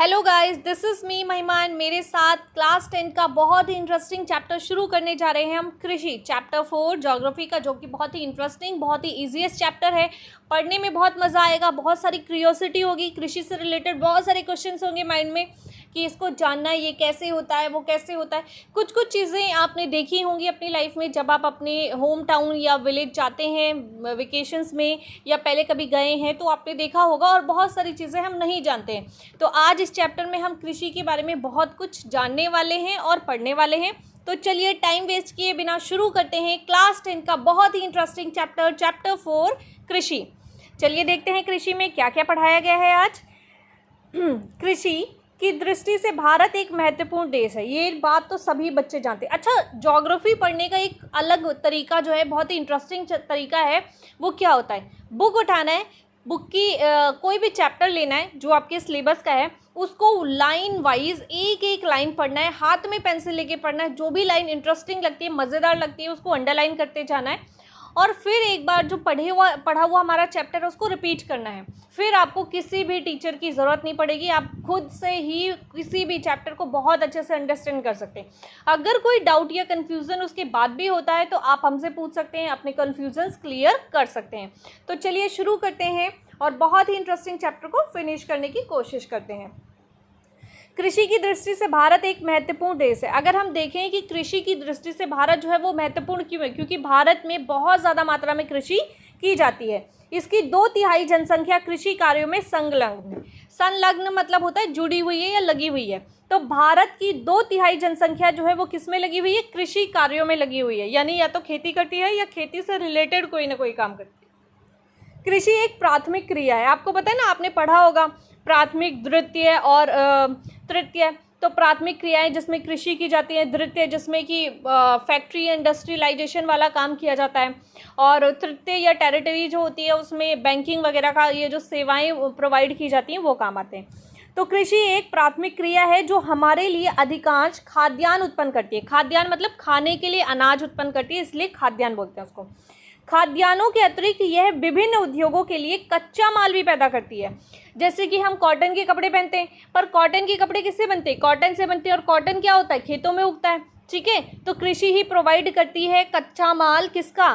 Hello guys, this is me महिमा and मेरे साथ क्लास 10 का बहुत ही इंटरेस्टिंग चैप्टर शुरू करने जा रहे हैं हम। कृषि चैप्टर 4 ज्योग्राफी का, जो कि बहुत ही इंटरेस्टिंग, बहुत ही ईजीएस्ट चैप्टर है। पढ़ने में बहुत मज़ा आएगा, बहुत सारी क्यूरियोसिटी होगी, कृषि से रिलेटेड बहुत सारे क्वेश्चंस होंगे माइंड में कि इसको जानना है, ये कैसे होता है, वो कैसे होता है। कुछ कुछ चीज़ें आपने देखी होंगी अपनी लाइफ में, जब आप अपने होम टाउन या विलेज जाते हैं वेकेशंस में या पहले कभी गए हैं तो आपने देखा होगा, और बहुत सारी चीज़ें हम नहीं जानते हैं। तो आज इस चैप्टर में हम कृषि के बारे में बहुत कुछ जानने वाले हैं और पढ़ने वाले हैं। तो चलिए टाइम वेस्ट किए बिना शुरू करते हैं क्लास 10 का बहुत ही इंटरेस्टिंग चैप्टर 4 कृषि। चलिए देखते हैं कृषि में क्या क्या पढ़ाया गया है आज। कृषि की दृष्टि से भारत एक महत्वपूर्ण देश है, ये बात तो सभी बच्चे जानते हैं। अच्छा, ज्योग्राफी पढ़ने का एक अलग तरीका जो है, बहुत ही इंटरेस्टिंग तरीका है, वो क्या होता है, बुक उठाना है, बुक की कोई भी चैप्टर लेना है जो आपके सिलेबस का है, उसको लाइन वाइज एक एक लाइन पढ़ना है, हाथ में पेंसिल लेके पढ़ना है। जो भी लाइन इंटरेस्टिंग लगती है, मज़ेदार लगती है, उसको अंडरलाइन करते जाना है, और फिर एक बार जो पढ़ा हुआ हमारा चैप्टर है उसको रिपीट करना है। फिर आपको किसी भी टीचर की ज़रूरत नहीं पड़ेगी, आप खुद से ही किसी भी चैप्टर को बहुत अच्छे से अंडरस्टैंड कर सकते हैं। अगर कोई डाउट या कन्फ्यूज़न उसके बाद भी होता है तो आप हमसे पूछ सकते हैं, अपने कन्फ्यूजन्स क्लियर कर सकते हैं। तो चलिए शुरू करते हैं और बहुत ही इंटरेस्टिंग चैप्टर को फिनिश करने की कोशिश करते हैं। कृषि की दृष्टि से भारत एक महत्वपूर्ण देश है। अगर हम देखें कि कृषि की दृष्टि से भारत जो है वो महत्वपूर्ण क्यों है, क्योंकि भारत में बहुत ज़्यादा मात्रा में कृषि की जाती है। इसकी 2/3 जनसंख्या कृषि कार्यों में संलग्न है। संलग्न मतलब होता है जुड़ी हुई है या लगी हुई है। तो भारत की 2/3 जनसंख्या जो है वो किस में लगी हुई है, कृषि कार्यों में लगी हुई है, यानी या तो खेती करती है या खेती से रिलेटेड कोई ना कोई काम करती है। कृषि एक प्राथमिक क्रिया है, आपको पता है ना, आपने पढ़ा होगा प्राथमिक, द्वितीय और तृतीय। तो प्राथमिक क्रियाएं जिसमें कृषि की जाती है, द्वितीय जिसमें कि फैक्ट्री इंडस्ट्रियलाइजेशन वाला काम किया जाता है, और तृतीय या टेरिटरी जो होती है उसमें बैंकिंग वगैरह का, ये जो सेवाएं प्रोवाइड की जाती हैं वो काम आते हैं। तो कृषि एक प्राथमिक क्रिया है जो हमारे लिए अधिकांश खाद्यान्न उत्पन्न करती है। खाद्यान्न मतलब खाने के लिए अनाज उत्पन्न करती है, इसलिए खाद्यान्न बोलते हैं उसको। खाद्यान्नों के अतिरिक्त यह विभिन्न उद्योगों के लिए कच्चा माल भी पैदा करती है। जैसे कि हम कॉटन के कपड़े पहनते हैं, पर कॉटन के कपड़े किससे बनते हैं, कॉटन से बनते हैं, और कॉटन क्या होता है, खेतों में उगता है। ठीक है, तो कृषि ही प्रोवाइड करती है कच्चा माल किसका,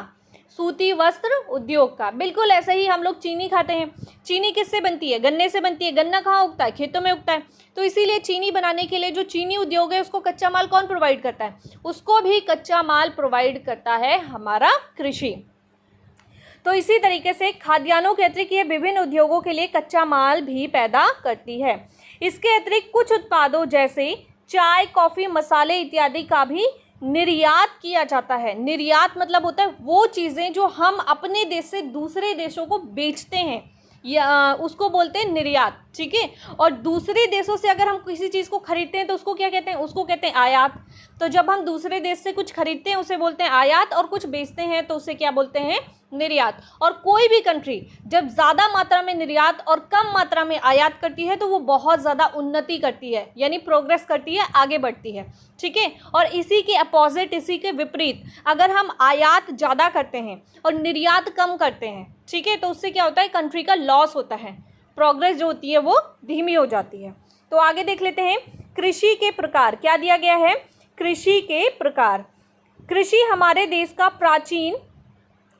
सूती वस्त्र उद्योग का। बिल्कुल ऐसे ही हम लोग चीनी खाते हैं, चीनी किससे बनती है, गन्ने से बनती है। गन्ना कहाँ उगता है, खेतों में उगता है। तो इसीलिए चीनी बनाने के लिए जो चीनी उद्योग है उसको कच्चा माल कौन प्रोवाइड करता है, उसको भी कच्चा माल प्रोवाइड करता है हमारा कृषि। तो इसी तरीके से खाद्यान्नों के अतिरिक्त ये विभिन्न उद्योगों के लिए कच्चा माल भी पैदा करती है। इसके अतिरिक्त कुछ उत्पादों जैसे चाय, कॉफ़ी, मसाले इत्यादि का भी निर्यात किया जाता है। निर्यात मतलब होता है वो चीज़ें जो हम अपने देश से दूसरे देशों को बेचते हैं, या उसको बोलते हैं निर्यात। ठीक है, और दूसरे देशों से अगर हम किसी चीज़ को खरीदते हैं तो उसको क्या कहते हैं, उसको कहते हैं आयात। तो जब हम दूसरे देश से कुछ खरीदते हैं उसे बोलते हैं आयात, और कुछ बेचते हैं तो उसे क्या बोलते हैं, निर्यात। और कोई भी कंट्री जब ज़्यादा मात्रा में निर्यात और कम मात्रा में आयात करती है तो वो बहुत ज़्यादा उन्नति करती है, यानी प्रोग्रेस करती है, आगे बढ़ती है। ठीक है, और इसी के अपोजिट, इसी के विपरीत, अगर हम आयात ज़्यादा करते हैं और निर्यात कम करते हैं, ठीक है, तो उससे क्या होता है, कंट्री का लॉस होता है, प्रोग्रेस जो होती है वो धीमी हो जाती है। तो आगे देख लेते हैं कृषि के प्रकार। क्या दिया गया है, कृषि के प्रकार। कृषि हमारे देश का प्राचीन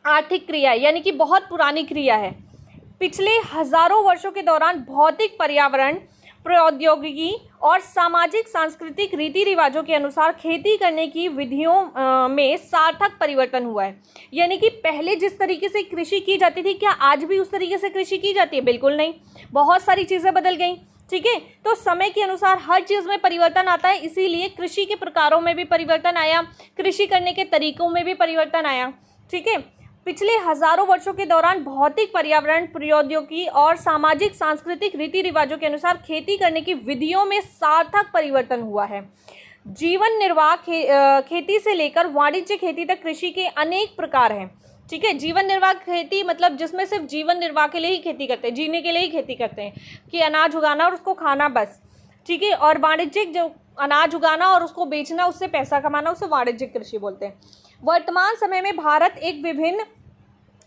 आर्थिक क्रिया है, यानी कि बहुत पुरानी क्रिया है। पिछले हजारों वर्षों के दौरान भौतिक, पर्यावरण, प्रौद्योगिकी और सामाजिक सांस्कृतिक रीति रिवाजों के अनुसार खेती करने की विधियों में सार्थक परिवर्तन हुआ है। यानी कि पहले जिस तरीके से कृषि की जाती थी, क्या आज भी उस तरीके से कृषि की जाती है, बिल्कुल नहीं। बहुत सारी चीज़ें बदल गई। ठीक है, तो समय के अनुसार हर चीज़ में परिवर्तन आता है, इसीलिए कृषि के प्रकारों में भी परिवर्तन आया, कृषि करने के तरीकों में भी परिवर्तन आया। ठीक है, पिछले हजारों वर्षों के दौरान भौतिक, पर्यावरण, प्रौद्योगिकी और सामाजिक सांस्कृतिक रीति रिवाजों के अनुसार खेती करने की विधियों में सार्थक परिवर्तन हुआ है। जीवन निर्वाह खेती से लेकर वाणिज्य खेती तक कृषि के अनेक प्रकार हैं। ठीक है, जीवन निर्वाह खेती मतलब जिसमें सिर्फ जीवन निर्वाह के लिए ही खेती करते हैं, जीने के लिए ही खेती करते हैं, कि अनाज उगाना और उसको खाना बस। ठीक है, और वाणिज्यिक जो अनाज उगाना और उसको बेचना, उससे पैसा कमाना, उसे वाणिज्यिक कृषि बोलते हैं। वर्तमान समय में भारत एक विभिन्न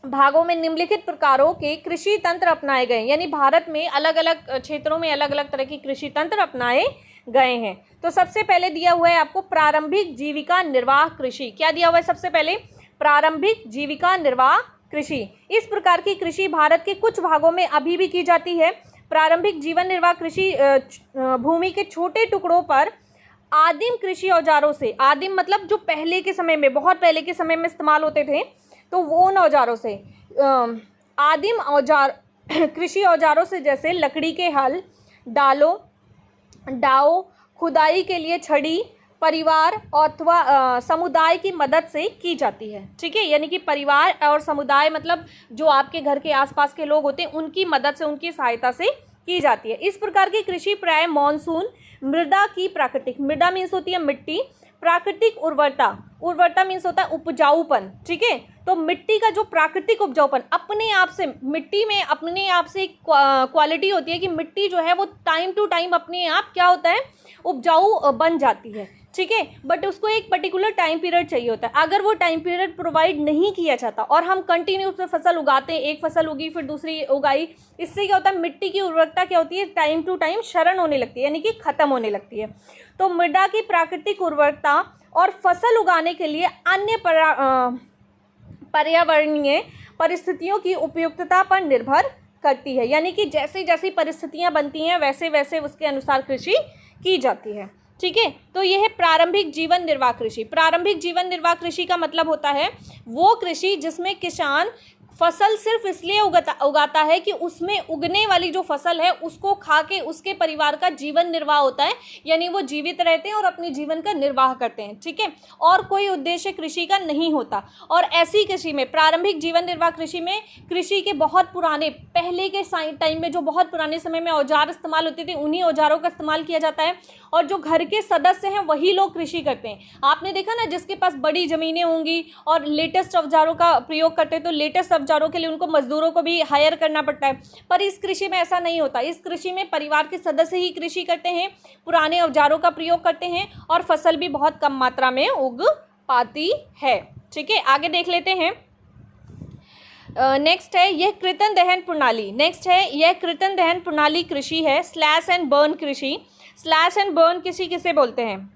भागों में निम्नलिखित प्रकारों के कृषि तंत्र अपनाए गए, यानी भारत में अलग अलग क्षेत्रों में अलग अलग तरह की कृषि तंत्र अपनाए गए हैं। तो सबसे पहले दिया हुआ है आपको प्रारंभिक जीविका निर्वाह कृषि। क्या दिया हुआ है सबसे पहले? प्रारंभिक जीविका निर्वाह कृषि। इस प्रकार की कृषि भारत के कुछ भागों में अभी भी की जाती है। प्रारंभिक जीवन निर्वाह कृषि भूमि के छोटे टुकड़ों पर आदिम कृषि औजारों से, आदिम मतलब जो पहले के समय में, बहुत पहले के समय में इस्तेमाल होते थे, तो वो उन औजारों से, आदिम औजार कृषि औजारों से, जैसे लकड़ी के हल, डाओ, खुदाई के लिए छड़ी, परिवार अथवा समुदाय की मदद से की जाती है। ठीक है, यानी कि परिवार और समुदाय मतलब जो आपके घर के आसपास के लोग होते हैं उनकी मदद से, उनकी सहायता से की जाती है। इस प्रकार की कृषि प्राय मॉनसून मृदा की प्राकृतिक, मृदा मीन्स होती है मिट्टी, प्राकृतिक उर्वरता मीन्स होता है उपजाऊपन। ठीक है, तो मिट्टी का जो प्राकृतिक उपजाऊपन, अपने आप से मिट्टी में अपने आप से एक क्वालिटी होती है कि मिट्टी जो है वो टाइम टू टाइम अपने आप क्या होता है, उपजाऊ बन जाती है। ठीक है, बट उसको एक पर्टिकुलर टाइम पीरियड चाहिए होता है। अगर वो टाइम पीरियड प्रोवाइड नहीं किया जाता और हम कंटिन्यू उसमें फसल उगाते हैं, एक फसल उगी फिर दूसरी उगाई, इससे क्या होता है, मिट्टी की उर्वरकता क्या होती है, टाइम टू टाइम क्षरण होने लगती है, यानी कि खत्म होने लगती है। तो मृदा की प्राकृतिक उर्वरकता और फसल उगाने के लिए अन्य पर्यावरणीय परिस्थितियों की उपयुक्तता पर निर्भर करती है, यानी कि जैसे जैसी परिस्थितियां बनती हैं वैसे वैसे उसके अनुसार कृषि की जाती है। ठीक है, तो यह है प्रारंभिक जीवन निर्वाह कृषि। प्रारंभिक जीवन निर्वाह कृषि का मतलब होता है वो कृषि जिसमें किसान फसल सिर्फ इसलिए उगाता है कि उसमें उगने वाली जो फसल है उसको खा के उसके परिवार का जीवन निर्वाह होता है, यानी वो जीवित रहते हैं और अपने जीवन का निर्वाह करते हैं। ठीक है, और कोई उद्देश्य कृषि का नहीं होता। और ऐसी कृषि में, प्रारंभिक जीवन निर्वाह कृषि में, कृषि के बहुत पुराने, पहले के टाइम में जो बहुत पुराने समय में औजार इस्तेमाल होते थे उन्हीं औजारों का इस्तेमाल किया जाता है और जो घर के सदस्य हैं वही लोग कृषि करते हैं। आपने देखा ना, जिसके पास बड़ी ज़मीनें होंगी और लेटेस्ट औजारों का प्रयोग करते हैं तो लेटेस्ट औजारों के लिए उनको मजदूरों को भी हायर करना पड़ता है, पर इस कृषि में ऐसा नहीं होता। इस कृषि में परिवार के सदस्य ही कृषि करते हैं, पुराने औजारों का प्रयोग करते हैं और फसल भी बहुत कम मात्रा में उग पाती है। ठीक है, आगे देख लेते हैं। नेक्स्ट है यह कृतन दहन प्रणाली। नेक्स्ट है यह कृतन दहन प्रणाली कृषि है, स्लैश एंड बर्न कृषि। स्लैश एंड बर्न कृषि किसे बोलते हैं?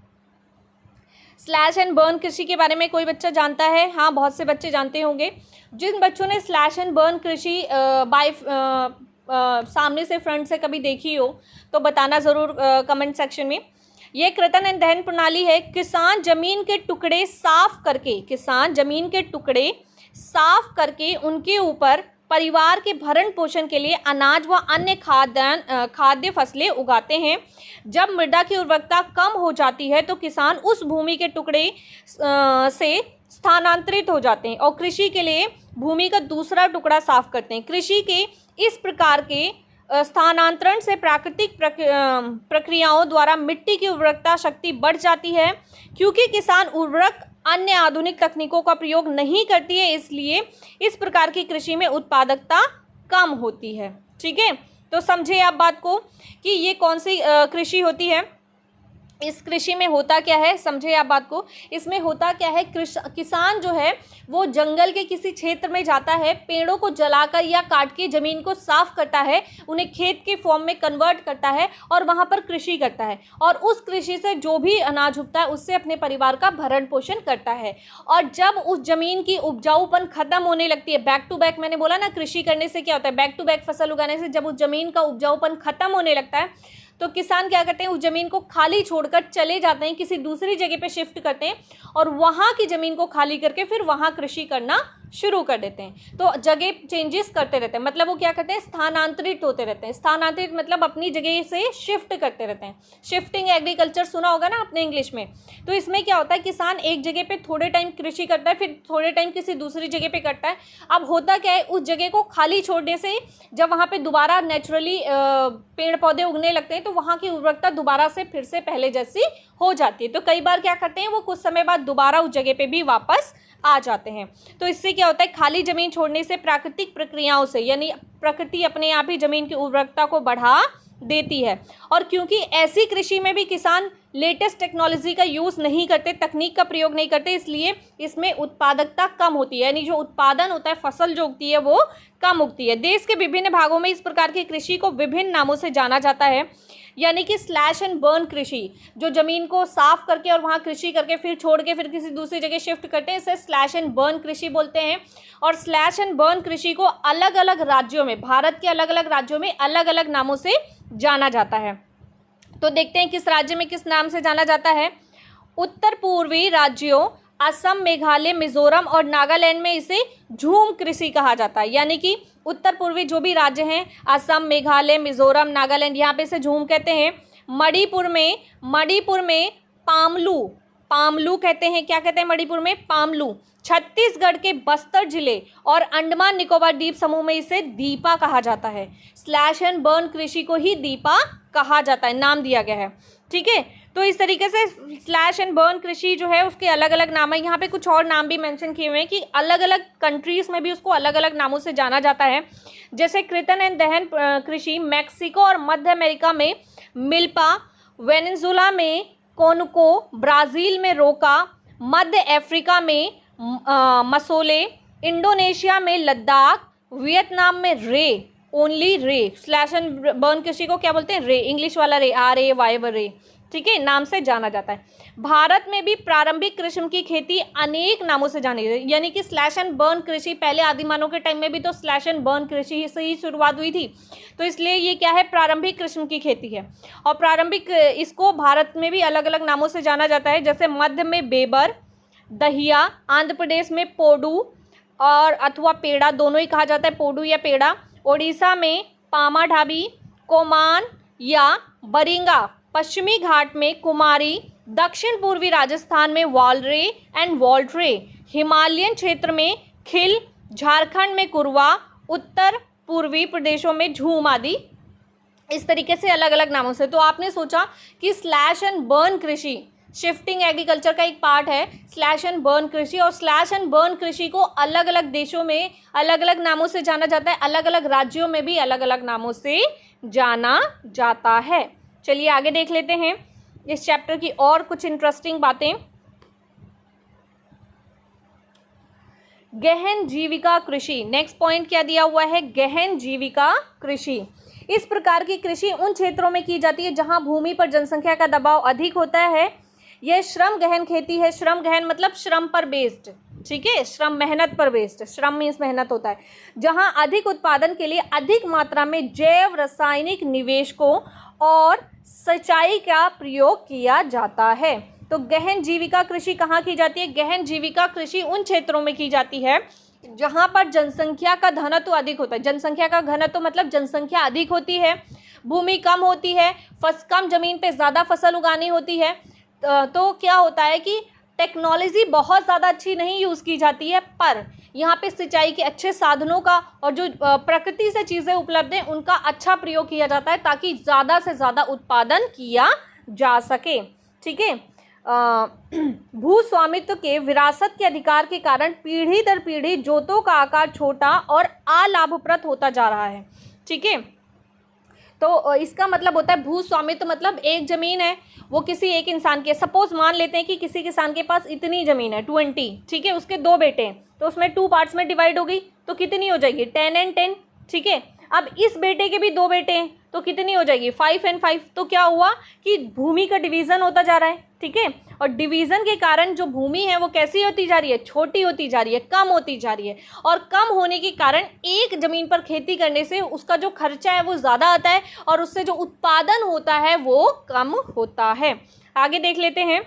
स्लैश एंड बर्न कृषि के बारे में कोई बच्चा जानता है? हाँ, बहुत से बच्चे जानते होंगे। जिन बच्चों ने स्लैश एंड बर्न कृषि सामने से, फ्रंट से कभी देखी हो तो बताना ज़रूर कमेंट सेक्शन में। ये कृतन एंड दहन प्रणाली है, किसान जमीन के टुकड़े साफ करके उनके ऊपर परिवार के भरण पोषण के लिए अनाज व अन्य खाद्य फसलें उगाते हैं। जब मृदा की उर्वरकता कम हो जाती है तो किसान उस भूमि के टुकड़े से स्थानांतरित हो जाते हैं और कृषि के लिए भूमि का दूसरा टुकड़ा साफ करते हैं। कृषि के इस प्रकार के स्थानांतरण से प्राकृतिक प्रक्रियाओं द्वारा मिट्टी की उर्वरकता शक्ति बढ़ जाती है। क्योंकि किसान उर्वरक अन्य आधुनिक तकनीकों का प्रयोग नहीं करती है, इसलिए इस प्रकार की कृषि में उत्पादकता कम होती है। ठीक है, तो समझे आप बात को कि ये कौन सी कृषि होती है। इस कृषि में होता क्या है, समझे आप बात को। इसमें होता क्या है, किसान जो है वो जंगल के किसी क्षेत्र में जाता है, पेड़ों को जलाकर या काट के ज़मीन को साफ करता है, उन्हें खेत के फॉर्म में कन्वर्ट करता है और वहाँ पर कृषि करता है और उस कृषि से जो भी अनाज उगता है उससे अपने परिवार का भरण पोषण करता है। और जब उस ज़मीन की उपजाऊपन खत्म होने लगती है, बैक टू बैक, मैंने बोला ना कृषि करने से क्या होता है, बैक टू बैक फसल उगाने से जब उस ज़मीन का उपजाऊपन खत्म होने लगता है तो किसान क्या करते हैं, उस ज़मीन को खाली छोड़कर चले जाते हैं, किसी दूसरी जगह पे शिफ्ट करते हैं और वहाँ की ज़मीन को खाली करके फिर वहाँ कृषि करना शुरू कर देते हैं। तो जगह चेंजेस करते रहते हैं, मतलब वो क्या करते हैं, स्थानांतरित होते रहते हैं। स्थानांतरित मतलब अपनी जगह से शिफ्ट करते रहते हैं। शिफ्टिंग एग्रीकल्चर सुना होगा ना आपने इंग्लिश में। तो इसमें क्या होता है, किसान एक जगह पे थोड़े टाइम कृषि करता है, फिर थोड़े टाइम किसी दूसरी जगह पे करता है। अब होता क्या है, उस जगह को खाली छोड़ने से जब वहाँ पे दोबारा नेचुरली पेड़ पौधे उगने लगते हैं तो वहाँ की उर्वरकता दोबारा से फिर से पहले जैसी हो जाती है। तो कई बार क्या करते हैं, वो कुछ समय बाद दोबारा उस जगह पे भी वापस आ जाते हैं। तो इससे क्या होता है, खाली ज़मीन छोड़ने से प्राकृतिक प्रक्रियाओं से, यानी प्रकृति अपने आप ही ज़मीन की उर्वरकता को बढ़ा देती है। और क्योंकि ऐसी कृषि में भी किसान लेटेस्ट टेक्नोलॉजी का यूज़ नहीं करते, तकनीक का प्रयोग नहीं करते, इसलिए इसमें उत्पादकता कम होती है, यानी जो उत्पादन होता है, फसल जो उगती है वो कम उगती है। देश के विभिन्न भागों में इस प्रकार की कृषि को विभिन्न नामों से जाना जाता है, यानी कि स्लैश एंड बर्न कृषि, जो ज़मीन को साफ करके और वहाँ कृषि करके फिर छोड़ के फिर किसी दूसरी जगह शिफ्ट करते हैं, इसे स्लैश एंड बर्न कृषि बोलते हैं। और स्लैश एंड बर्न कृषि को अलग अलग राज्यों में, भारत के अलग अलग राज्यों में अलग अलग नामों से जाना जाता है। तो देखते हैं किस राज्य में किस नाम से जाना जाता है। उत्तर पूर्वी राज्यों असम, मेघालय, मिजोरम और नागालैंड में इसे झूम कृषि कहा जाता है, यानी कि उत्तर पूर्वी जो भी राज्य हैं, असम, मेघालय, मिजोरम, नागालैंड, यहाँ पे इसे झूम कहते हैं। मणिपुर में पामलू कहते हैं। क्या कहते हैं मणिपुर में? पामलू। छत्तीसगढ़ के बस्तर जिले और अंडमान निकोबार द्वीप समूह में इसे दीपा कहा जाता है। स्लैश एंड बर्न कृषि को ही दीपा कहा जाता है, नाम दिया गया है। ठीक है, तो इस तरीके से स्लैश एंड बर्न कृषि जो है उसके अलग अलग नाम है। यहाँ पे कुछ और नाम भी मेंशन किए हुए हैं कि अलग अलग कंट्रीज़ में भी उसको अलग अलग नामों से जाना जाता है। जैसे कृतन एंड दहन कृषि मैक्सिको और मध्य अमेरिका में मिल्पा, वेनेजुला में कोनुको, ब्राज़ील में रोका, मध्य अफ्रीका में मसोले, इंडोनेशिया में लद्दाख, वियतनाम में रे, ओनली रे। स्लैश एंड बर्न कृषि को क्या बोलते हैं? रे, इंग्लिश वाला रे, RAY रे, ठीक है, नाम से जाना जाता है। भारत में भी प्रारंभिक कृषि की खेती अनेक नामों से जानी जाती है, यानी कि स्लैश एंड बर्न कृषि पहले आदिमानव के टाइम में भी तो स्लैश एंड बर्न कृषि से ही शुरुआत हुई थी, तो इसलिए ये क्या है? प्रारंभिक कृषि की खेती है। और प्रारंभिक इसको भारत में भी अलग अलग नामों से जाना जाता है, जैसे मध्य में बेबर, दहिया, आंध्र प्रदेश में पोडू और अथवा पेड़ा, दोनों ही कहा जाता है, पोडू या पेड़ा। ओडिशा में पामा ढाबी, कोमान या बरिंगा, पश्चिमी घाट में कुमारी, दक्षिण पूर्वी राजस्थान में वालरे एंड वॉल्ट्रे, हिमालयन क्षेत्र में खिल, झारखंड में कुरवा, उत्तर पूर्वी प्रदेशों में झूम आदि, इस तरीके से अलग अलग नामों से। तो आपने सोचा कि स्लैश एंड बर्न कृषि शिफ्टिंग एग्रीकल्चर का एक पार्ट है, स्लैश एंड बर्न कृषि, और स्लैश एंड बर्न कृषि को अलग अलग देशों में अलग अलग नामों से जाना जाता है, अलग अलग राज्यों में भी अलग अलग नामों से जाना जाता है। चलिए आगे देख लेते हैं इस चैप्टर की और कुछ इंटरेस्टिंग बातें। गहन जीविका कृषि, नेक्स्ट पॉइंट क्या दिया हुआ है? गहन जीविका कृषि। इस प्रकार की कृषि उन क्षेत्रों में की जाती है जहां भूमि पर जनसंख्या का दबाव अधिक होता है। यह श्रम गहन खेती है। श्रम गहन मतलब श्रम पर बेस्ड, ठीक है, श्रम मेहनत पर बेस्ड, श्रम मीन्स मेहनत होता है। जहां अधिक उत्पादन के लिए अधिक मात्रा में जैव रासायनिक निवेशकों और सिंचाई का प्रयोग किया जाता है। तो गहन जीविका कृषि कहाँ की जाती है? गहन जीविका कृषि उन क्षेत्रों में की जाती है जहाँ पर जनसंख्या का घनत्व अधिक होता है। जनसंख्या का घनत्व मतलब जनसंख्या अधिक होती है, भूमि कम होती है, कम जमीन पे ज़्यादा फसल उगानी होती है। तो क्या होता है कि टेक्नोलॉजी बहुत ज़्यादा अच्छी नहीं यूज़ की जाती है, पर यहाँ पे सिंचाई के अच्छे साधनों का और जो प्रकृति से चीज़ें उपलब्ध हैं उनका अच्छा प्रयोग किया जाता है ताकि ज़्यादा से ज़्यादा उत्पादन किया जा सके। ठीक है, भू स्वामित्व के विरासत के अधिकार के कारण पीढ़ी दर पीढ़ी जोतों का आकार छोटा और अलाभप्रद होता जा रहा है। ठीक है, तो इसका मतलब होता है भू स्वामित्व मतलब एक ज़मीन है वो किसी एक इंसान के, सपोज मान लेते हैं कि किसी किसान के पास इतनी ज़मीन है 20, ठीक है, उसके 2 बेटे हैं तो उसमें 2 पार्ट्स में डिवाइड हो गई तो कितनी हो जाएगी? 10 and 10। ठीक है, अब इस बेटे के भी 2 बेटे हैं तो कितनी हो जाएगी? 5 and 5। तो क्या हुआ कि भूमि का डिवीज़न होता जा रहा है। ठीक है, और डिवीज़न के कारण जो भूमि है वो कैसी होती जा रही है? छोटी होती जा रही है, कम होती जा रही है, और कम होने के कारण एक ज़मीन पर खेती करने से उसका जो खर्चा है वो ज़्यादा आता है और उससे जो उत्पादन होता है वो कम होता है। आगे देख लेते हैं।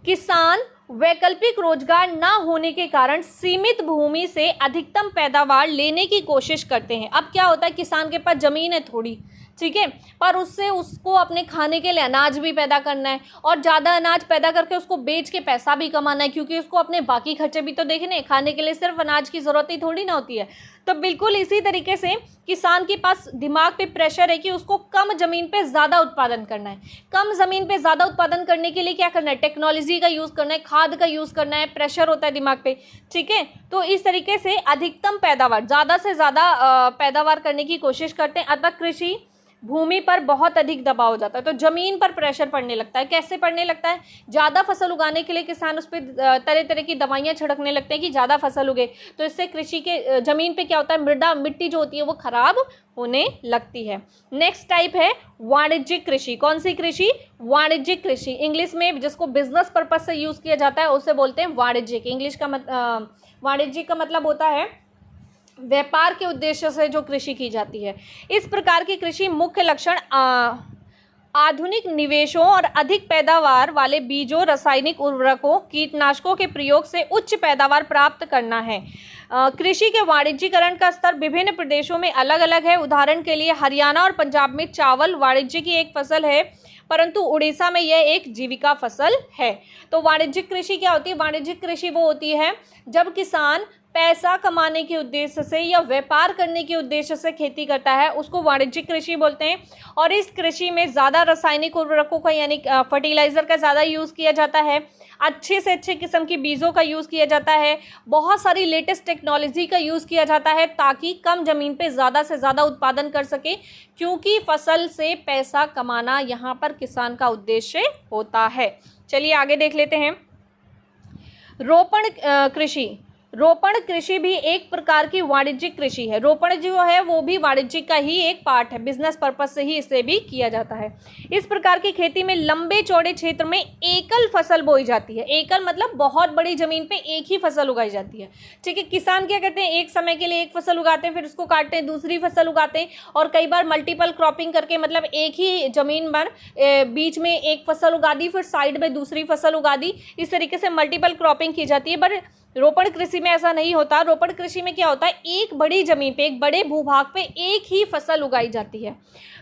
किसान वैकल्पिक रोजगार न होने के कारण सीमित भूमि से अधिकतम पैदावार लेने की कोशिश करते हैं। अब क्या होता है, किसान के पास ज़मीन है थोड़ी, ठीक है, पर उससे उसको अपने खाने के लिए अनाज भी पैदा करना है और ज़्यादा अनाज पैदा करके उसको बेच के पैसा भी कमाना है, क्योंकि उसको अपने बाकी खर्चे भी तो देखने हैं। खाने के लिए सिर्फ अनाज की ज़रूरत ही थोड़ी ना होती है। तो बिल्कुल इसी तरीके से किसान के पास दिमाग पे प्रेशर है कि उसको कम ज़मीन पे ज़्यादा उत्पादन करना है। कम ज़मीन पे ज़्यादा उत्पादन करने के लिए क्या करना है? टेक्नोलॉजी का यूज़ करना है, खाद का यूज़ करना है, प्रेशर होता है दिमाग पे। ठीक है, तो इस तरीके से अधिकतम पैदावार, ज़्यादा से ज़्यादा पैदावार करने की कोशिश करते हैं। अतः कृषि भूमि पर बहुत अधिक दबाव हो जाता है, तो जमीन पर प्रेशर पड़ने लगता है। कैसे पड़ने लगता है? ज़्यादा फसल उगाने के लिए किसान उस पर तरह तरह की दवाइयाँ छिड़कने लगते हैं कि ज़्यादा फसल उगे, तो इससे कृषि के जमीन पे क्या होता है, मृदा मिट्टी जो होती है वो खराब होने लगती है। नेक्स्ट टाइप है वाणिज्यिक कृषि। कौन सी कृषि? वाणिज्यिक कृषि। इंग्लिश में जिसको बिजनेस पर्पज से यूज किया जाता है उसे बोलते हैं वाणिज्यिक। इंग्लिश का वाणिज्यिक का मतलब होता है व्यापार के उद्देश्य से जो कृषि की जाती है। इस प्रकार की कृषि मुख्य लक्षण आधुनिक निवेशों और अधिक पैदावार वाले बीजों, रासायनिक उर्वरकों, कीटनाशकों के प्रयोग से उच्च पैदावार प्राप्त करना है। कृषि के वाणिज्यीकरण का स्तर विभिन्न प्रदेशों में अलग अलग है। उदाहरण के लिए हरियाणा और पंजाब में चावल वाणिज्य की एक फसल है, परंतु उड़ीसा में यह एक जीविका फसल है। तो वाणिज्यिक कृषि क्या होती है? वाणिज्यिक कृषि वो होती है जब किसान पैसा कमाने के उद्देश्य से या व्यापार करने के उद्देश्य से खेती करता है, उसको वाणिज्यिक कृषि बोलते हैं। और इस कृषि में ज़्यादा रासायनिक उर्वरकों का यानी फर्टिलाइज़र का ज़्यादा यूज़ किया जाता है, अच्छे से अच्छे किस्म की बीजों का यूज़ किया जाता है, बहुत सारी लेटेस्ट टेक्नोलॉजी का यूज़ किया जाता है ताकि कम ज़मीन पे ज़्यादा से ज़्यादा उत्पादन कर सके, क्योंकि फसल से पैसा कमाना यहाँ पर किसान का उद्देश्य होता है। चलिए आगे देख लेते हैं। रोपण कृषि। रोपण कृषि भी एक प्रकार की वाणिज्यिक कृषि है। रोपण जो है वो भी वाणिज्यिक का ही एक पार्ट है, बिजनेस पर्पस से ही इसे भी किया जाता है। इस प्रकार की खेती में लंबे चौड़े क्षेत्र में एकल फसल बोई जाती है। एकल मतलब बहुत बड़ी जमीन पे एक ही फसल उगाई जाती है। ठीक है, किसान क्या करते हैं, एक समय के लिए एक फसल उगाते हैं, फिर उसको काटते हैं, दूसरी फसल उगाते हैं, और कई बार मल्टीपल क्रॉपिंग करके मतलब एक ही जमीन पर बीच में एक फसल उगा दी, फिर साइड में दूसरी फसल उगा दी, इस तरीके से मल्टीपल क्रॉपिंग की जाती है। पर रोपण कृषि में ऐसा नहीं होता। रोपण कृषि में क्या होता है, एक बड़ी जमीन पे, एक बड़े भूभाग पे एक ही फसल उगाई जाती है।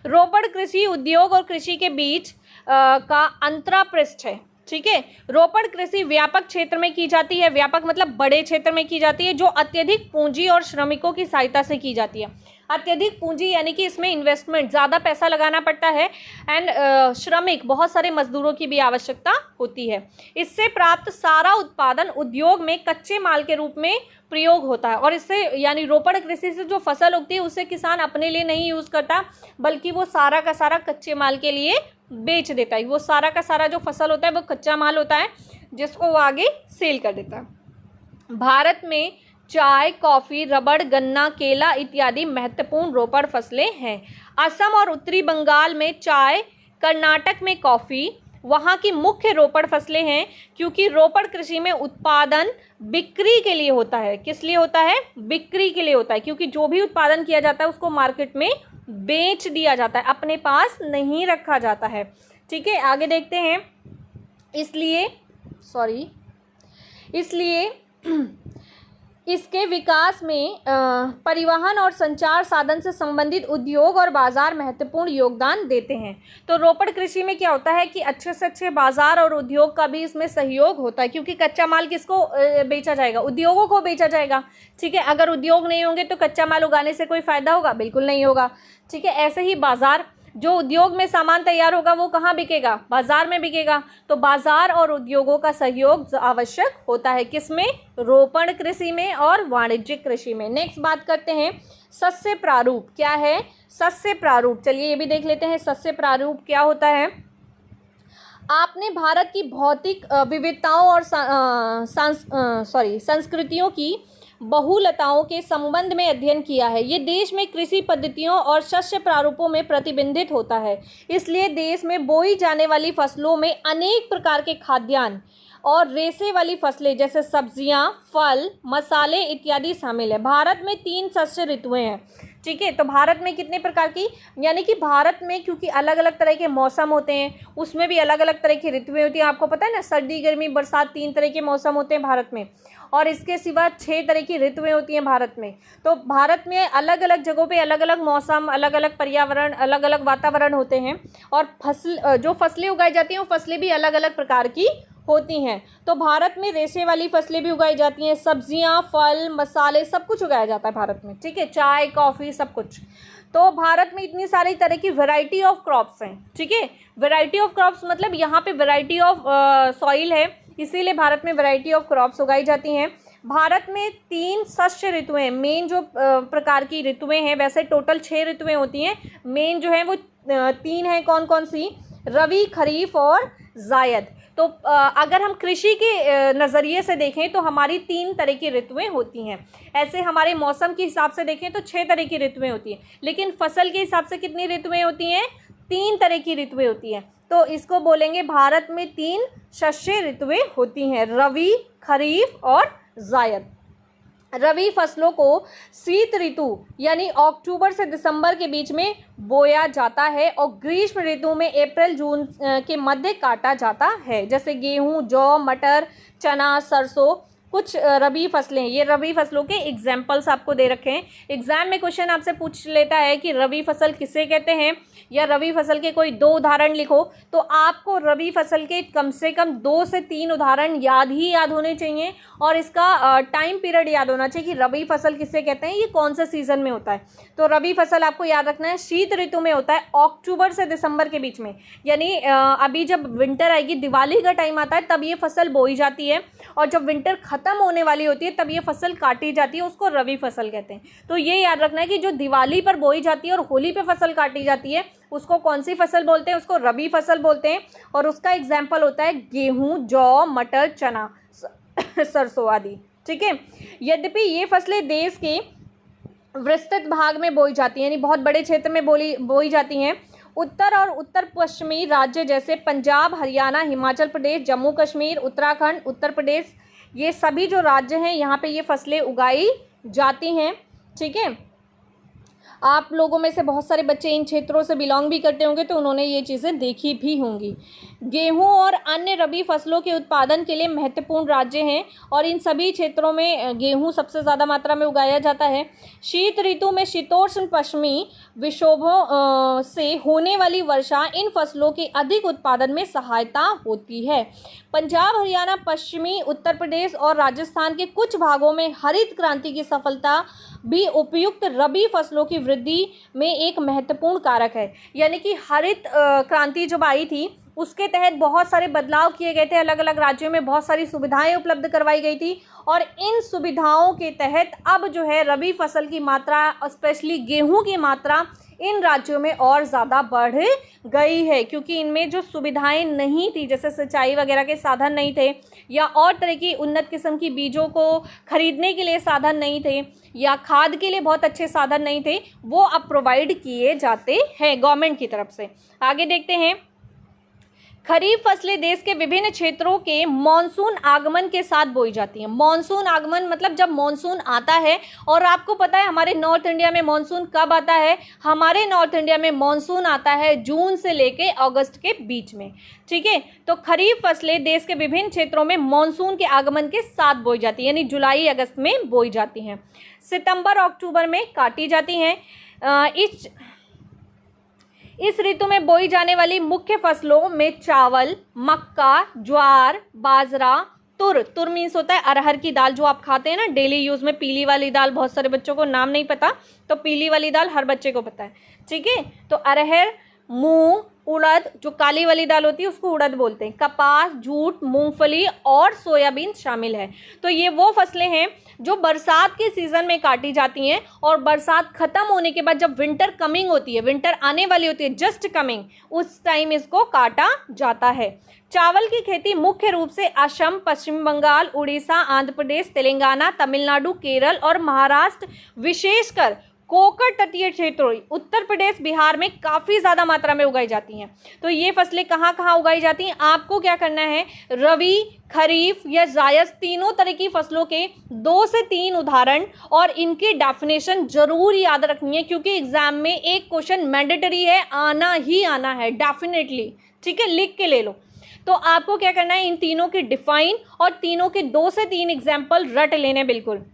रोपण कृषि उद्योग और कृषि के बीच का अंतरापृष्ठ है। ठीक है, रोपण कृषि व्यापक क्षेत्र में की जाती है। व्यापक मतलब बड़े क्षेत्र में की जाती है, जो अत्यधिक पूंजी और श्रमिकों की सहायता से की जाती है। अत्यधिक पूंजी यानी कि इसमें इन्वेस्टमेंट, ज़्यादा पैसा लगाना पड़ता है, एंड श्रमिक, बहुत सारे मजदूरों की भी आवश्यकता होती है। इससे प्राप्त सारा उत्पादन उद्योग में कच्चे माल के रूप में प्रयोग होता है। और इससे यानी रोपण कृषि से जो फसल उगती है उसे किसान अपने लिए नहीं यूज़ करता, बल्कि वो सारा का सारा कच्चे माल के लिए बेच देता है। वो सारा का सारा जो फसल होता है वो कच्चा माल होता है, जिसको वो आगे सेल कर देता है। भारत में चाय, कॉफ़ी, रबड़, गन्ना, केला इत्यादि महत्वपूर्ण रोपण फसलें हैं। असम और उत्तरी बंगाल में चाय, कर्नाटक में कॉफ़ी वहाँ की मुख्य रोपण फसलें हैं, क्योंकि रोपण कृषि में उत्पादन बिक्री के लिए होता है। किस लिए होता है? बिक्री के लिए होता है, क्योंकि जो भी उत्पादन किया जाता है उसको मार्केट में बेच दिया जाता है, अपने पास नहीं रखा जाता है। ठीक है, आगे देखते हैं। इसलिए इसके विकास में परिवहन और संचार साधन से संबंधित उद्योग और बाजार महत्वपूर्ण योगदान देते हैं। तो रोपण कृषि में क्या होता है कि अच्छे से अच्छे बाजार और उद्योग का भी इसमें सहयोग होता है, क्योंकि कच्चा माल किसको बेचा जाएगा? उद्योगों को बेचा जाएगा। ठीक है, अगर उद्योग नहीं होंगे तो कच्चा माल उगाने से कोई फ़ायदा होगा? बिल्कुल नहीं होगा। ठीक है, ऐसे ही बाजार, जो उद्योग में सामान तैयार होगा वो कहाँ बिकेगा? बाजार में बिकेगा। तो बाजार और उद्योगों का सहयोग आवश्यक होता है, किसमें? रोपण कृषि में और वाणिज्यिक कृषि में। नेक्स्ट बात करते हैं सस्य प्रारूप। क्या है सस्य प्रारूप? चलिए ये भी देख लेते हैं सस्य प्रारूप क्या होता है। आपने भारत की भौतिक विविधताओं और संस्कृतियों की बहुलताओं के संबंध में अध्ययन किया है। ये देश में कृषि पद्धतियों और शस्य प्रारूपों में प्रतिबिंबित होता है। इसलिए देश में बोई जाने वाली फसलों में अनेक प्रकार के खाद्यान्न और रेशे वाली फसलें जैसे सब्जियां, फल, मसाले इत्यादि शामिल है। भारत में 3 शस्य ऋतुएं हैं। ठीक है, तो भारत में कितने प्रकार की, यानी कि भारत में क्योंकि अलग अलग तरह के मौसम होते हैं, उसमें भी अलग अलग तरह की ऋतुएं होती हैं। आपको पता है ना, सर्दी, गर्मी, बरसात, 3 तरह के मौसम होते हैं भारत में, और इसके सिवा 6 तरह की ऋतुएं होती हैं भारत में। तो भारत में अलग अलग जगहों पे अलग अलग मौसम, अलग अलग पर्यावरण, अलग अलग वातावरण होते हैं, और जो फसलें उगाई जाती हैं वो फसलें भी अलग अलग प्रकार की होती हैं। तो भारत में रेशे वाली फसलें भी उगाई जाती हैं, सब्जियां, फल, मसाले सब कुछ उगाया जाता है भारत में। ठीक है, चाय, कॉफ़ी सब कुछ। तो भारत में इतनी सारी तरह की वैरायटी ऑफ क्रॉप्स हैं। ठीक है, वैरायटी ऑफ क्रॉप्स मतलब यहाँ पे वैरायटी ऑफ सॉइल है, इसीलिए भारत में वैरायटी ऑफ क्रॉप्स उगाई जाती हैं। भारत में 3 शस्य ऋतुएं, मेन जो प्रकार की ऋतुएं हैं, वैसे टोटल 6 ऋतुएं होती हैं, मेन जो है वो 3 हैं। कौन कौन सी? रबी, खरीफ और जायद। तो अगर हम कृषि के नज़रिए से देखें तो हमारी 3 तरह की ऋतुएं होती हैं। ऐसे हमारे मौसम के हिसाब से देखें तो 6 तरह की ऋतुएं होती हैं, लेकिन फसल के हिसाब से कितनी ऋतुएं होती हैं? 3 तरह की ऋतुएं होती हैं। तो इसको बोलेंगे भारत में 3 शस्य ऋतुएं होती हैं, रबी, खरीफ और जायद। रबी फसलों को शीत ऋतु यानी अक्टूबर से दिसंबर के बीच में बोया जाता है और ग्रीष्म ऋतु में अप्रैल जून के मध्य काटा जाता है। जैसे गेहूं, जौ, मटर, चना, सरसों कुछ रबी फसलें। ये रबी फसलों के एग्जाम्पल्स आपको दे रखे हैं। एग्जाम में क्वेश्चन आपसे पूछ लेता है कि रबी फसल किसे कहते हैं, या रबी फसल के कोई 2 उदाहरण लिखो, तो आपको रबी फसल के कम से कम 2 से 3 उदाहरण याद होने चाहिए और इसका टाइम पीरियड याद होना चाहिए कि रबी फसल किसे कहते हैं, ये कौन से सीजन में होता है। तो रबी फसल आपको याद रखना है शीत ऋतु में होता है, अक्टूबर से दिसंबर के बीच में। यानी अभी जब विंटर आएगी, दिवाली का टाइम आता है, तब ये फसल बोई जाती है, और जब विंटर खत्म होने वाली होती है तब ये फसल काटी जाती है, उसको रबी फसल कहते हैं। तो ये याद रखना है कि जो दिवाली पर बोई जाती है और होली पे फसल काटी जाती है, उसको कौन सी फसल बोलते हैं? उसको रबी फसल बोलते हैं। और उसका एग्जाम्पल होता है गेहूं, जौ, मटर, चना, सरसों आदि। ठीक है। यद्यपि ये फसलें देश के विस्तृत भाग में बोई जाती हैं, यानी बहुत बड़े क्षेत्र में बोई जाती हैं। उत्तर और उत्तर पश्चिमी राज्य जैसे पंजाब, हरियाणा, हिमाचल प्रदेश, जम्मू कश्मीर, उत्तराखंड, उत्तर प्रदेश, ये सभी जो राज्य हैं यहाँ पे ये फसलें उगाई जाती हैं। ठीक है। आप लोगों में से बहुत सारे बच्चे इन क्षेत्रों से बिलोंग भी करते होंगे, तो उन्होंने ये चीज़ें देखी भी होंगी। गेहूं और अन्य रबी फसलों के उत्पादन के लिए महत्वपूर्ण राज्य हैं और इन सभी क्षेत्रों में गेहूं सबसे ज़्यादा मात्रा में उगाया जाता है। शीत ऋतु में शीतोष्ण पश्चिमी विक्षोभों से होने वाली वर्षा इन फसलों के अधिक उत्पादन में सहायता होती है। पंजाब, हरियाणा, पश्चिमी उत्तर प्रदेश और राजस्थान के कुछ भागों में हरित क्रांति की सफलता भी उपयुक्त रबी फसलों की वृद्धि में एक महत्वपूर्ण कारक है। यानी कि हरित क्रांति जब आई थी उसके तहत बहुत सारे बदलाव किए गए थे, अलग अलग राज्यों में बहुत सारी सुविधाएं उपलब्ध करवाई गई थी, और इन सुविधाओं के तहत अब जो है रबी फसल की मात्रा, स्पेशली गेहूं की मात्रा इन राज्यों में और ज़्यादा बढ़ गई है, क्योंकि इनमें जो सुविधाएं नहीं थी, जैसे सिंचाई वगैरह के साधन नहीं थे, या और तरह की उन्नत किस्म की बीजों को खरीदने के लिए साधन नहीं थे, या खाद के लिए बहुत अच्छे साधन नहीं थे, वो अब प्रोवाइड किए जाते हैं गवर्नमेंट की तरफ से। आगे देखते हैं। खरीफ फसलें देश के विभिन्न क्षेत्रों के मॉनसून आगमन के साथ बोई जाती हैं। मॉनसून आगमन मतलब जब मॉनसून आता है, और आपको पता है हमारे नॉर्थ इंडिया में मॉनसून कब आता है? हमारे नॉर्थ इंडिया में मॉनसून आता है जून से लेके अगस्त के बीच में। ठीक है। तो खरीफ फसलें देश के विभिन्न क्षेत्रों में मॉनसून के आगमन के साथ बोई जाती है, यानी जुलाई अगस्त में बोई जाती हैं। सितंबर अक्टूबर में काटी जाती हैं। इस ऋतु में बोई जाने वाली मुख्य फसलों में चावल, मक्का, ज्वार, बाजरा, तुर मीन्स होता है अरहर की दाल जो आप खाते हैं ना डेली यूज़ में। पीली वाली दाल बहुत सारे बच्चों को नाम नहीं पता, तो पीली वाली दाल हर बच्चे को पता है। ठीक है। तो अरहर, मूंग, उड़द, जो काली वाली दाल होती है उसको उड़द बोलते हैं, कपास, जूट, मूंगफली और सोयाबीन शामिल है। तो ये वो फसलें हैं जो बरसात के सीज़न में काटी जाती हैं, और बरसात ख़त्म होने के बाद जब विंटर कमिंग होती है, विंटर आने वाली होती है, जस्ट कमिंग, उस टाइम इसको काटा जाता है। चावल की खेती मुख्य रूप से असम, पश्चिम बंगाल, उड़ीसा, आंध्र प्रदेश, तेलंगाना, तमिलनाडु, केरल और महाराष्ट्र, विशेषकर कोकर तटीय क्षेत्रों, उत्तर प्रदेश, बिहार में काफ़ी ज़्यादा मात्रा में उगाई जाती हैं। तो ये फसलें कहाँ कहाँ उगाई जाती हैं? आपको क्या करना है, रबी, खरीफ या जायद तीनों तरह की फसलों के 2 से 3 उदाहरण और इनकी डेफिनेशन जरूर याद रखनी है, क्योंकि एग्जाम में एक क्वेश्चन मैंडेटरी है, आना ही आना है डेफिनेटली। ठीक है, लिख के ले लो। तो आपको क्या करना है, इन तीनों की डिफाइन और तीनों के 2 से 3 एग्जाम्पल रट लेने बिल्कुल।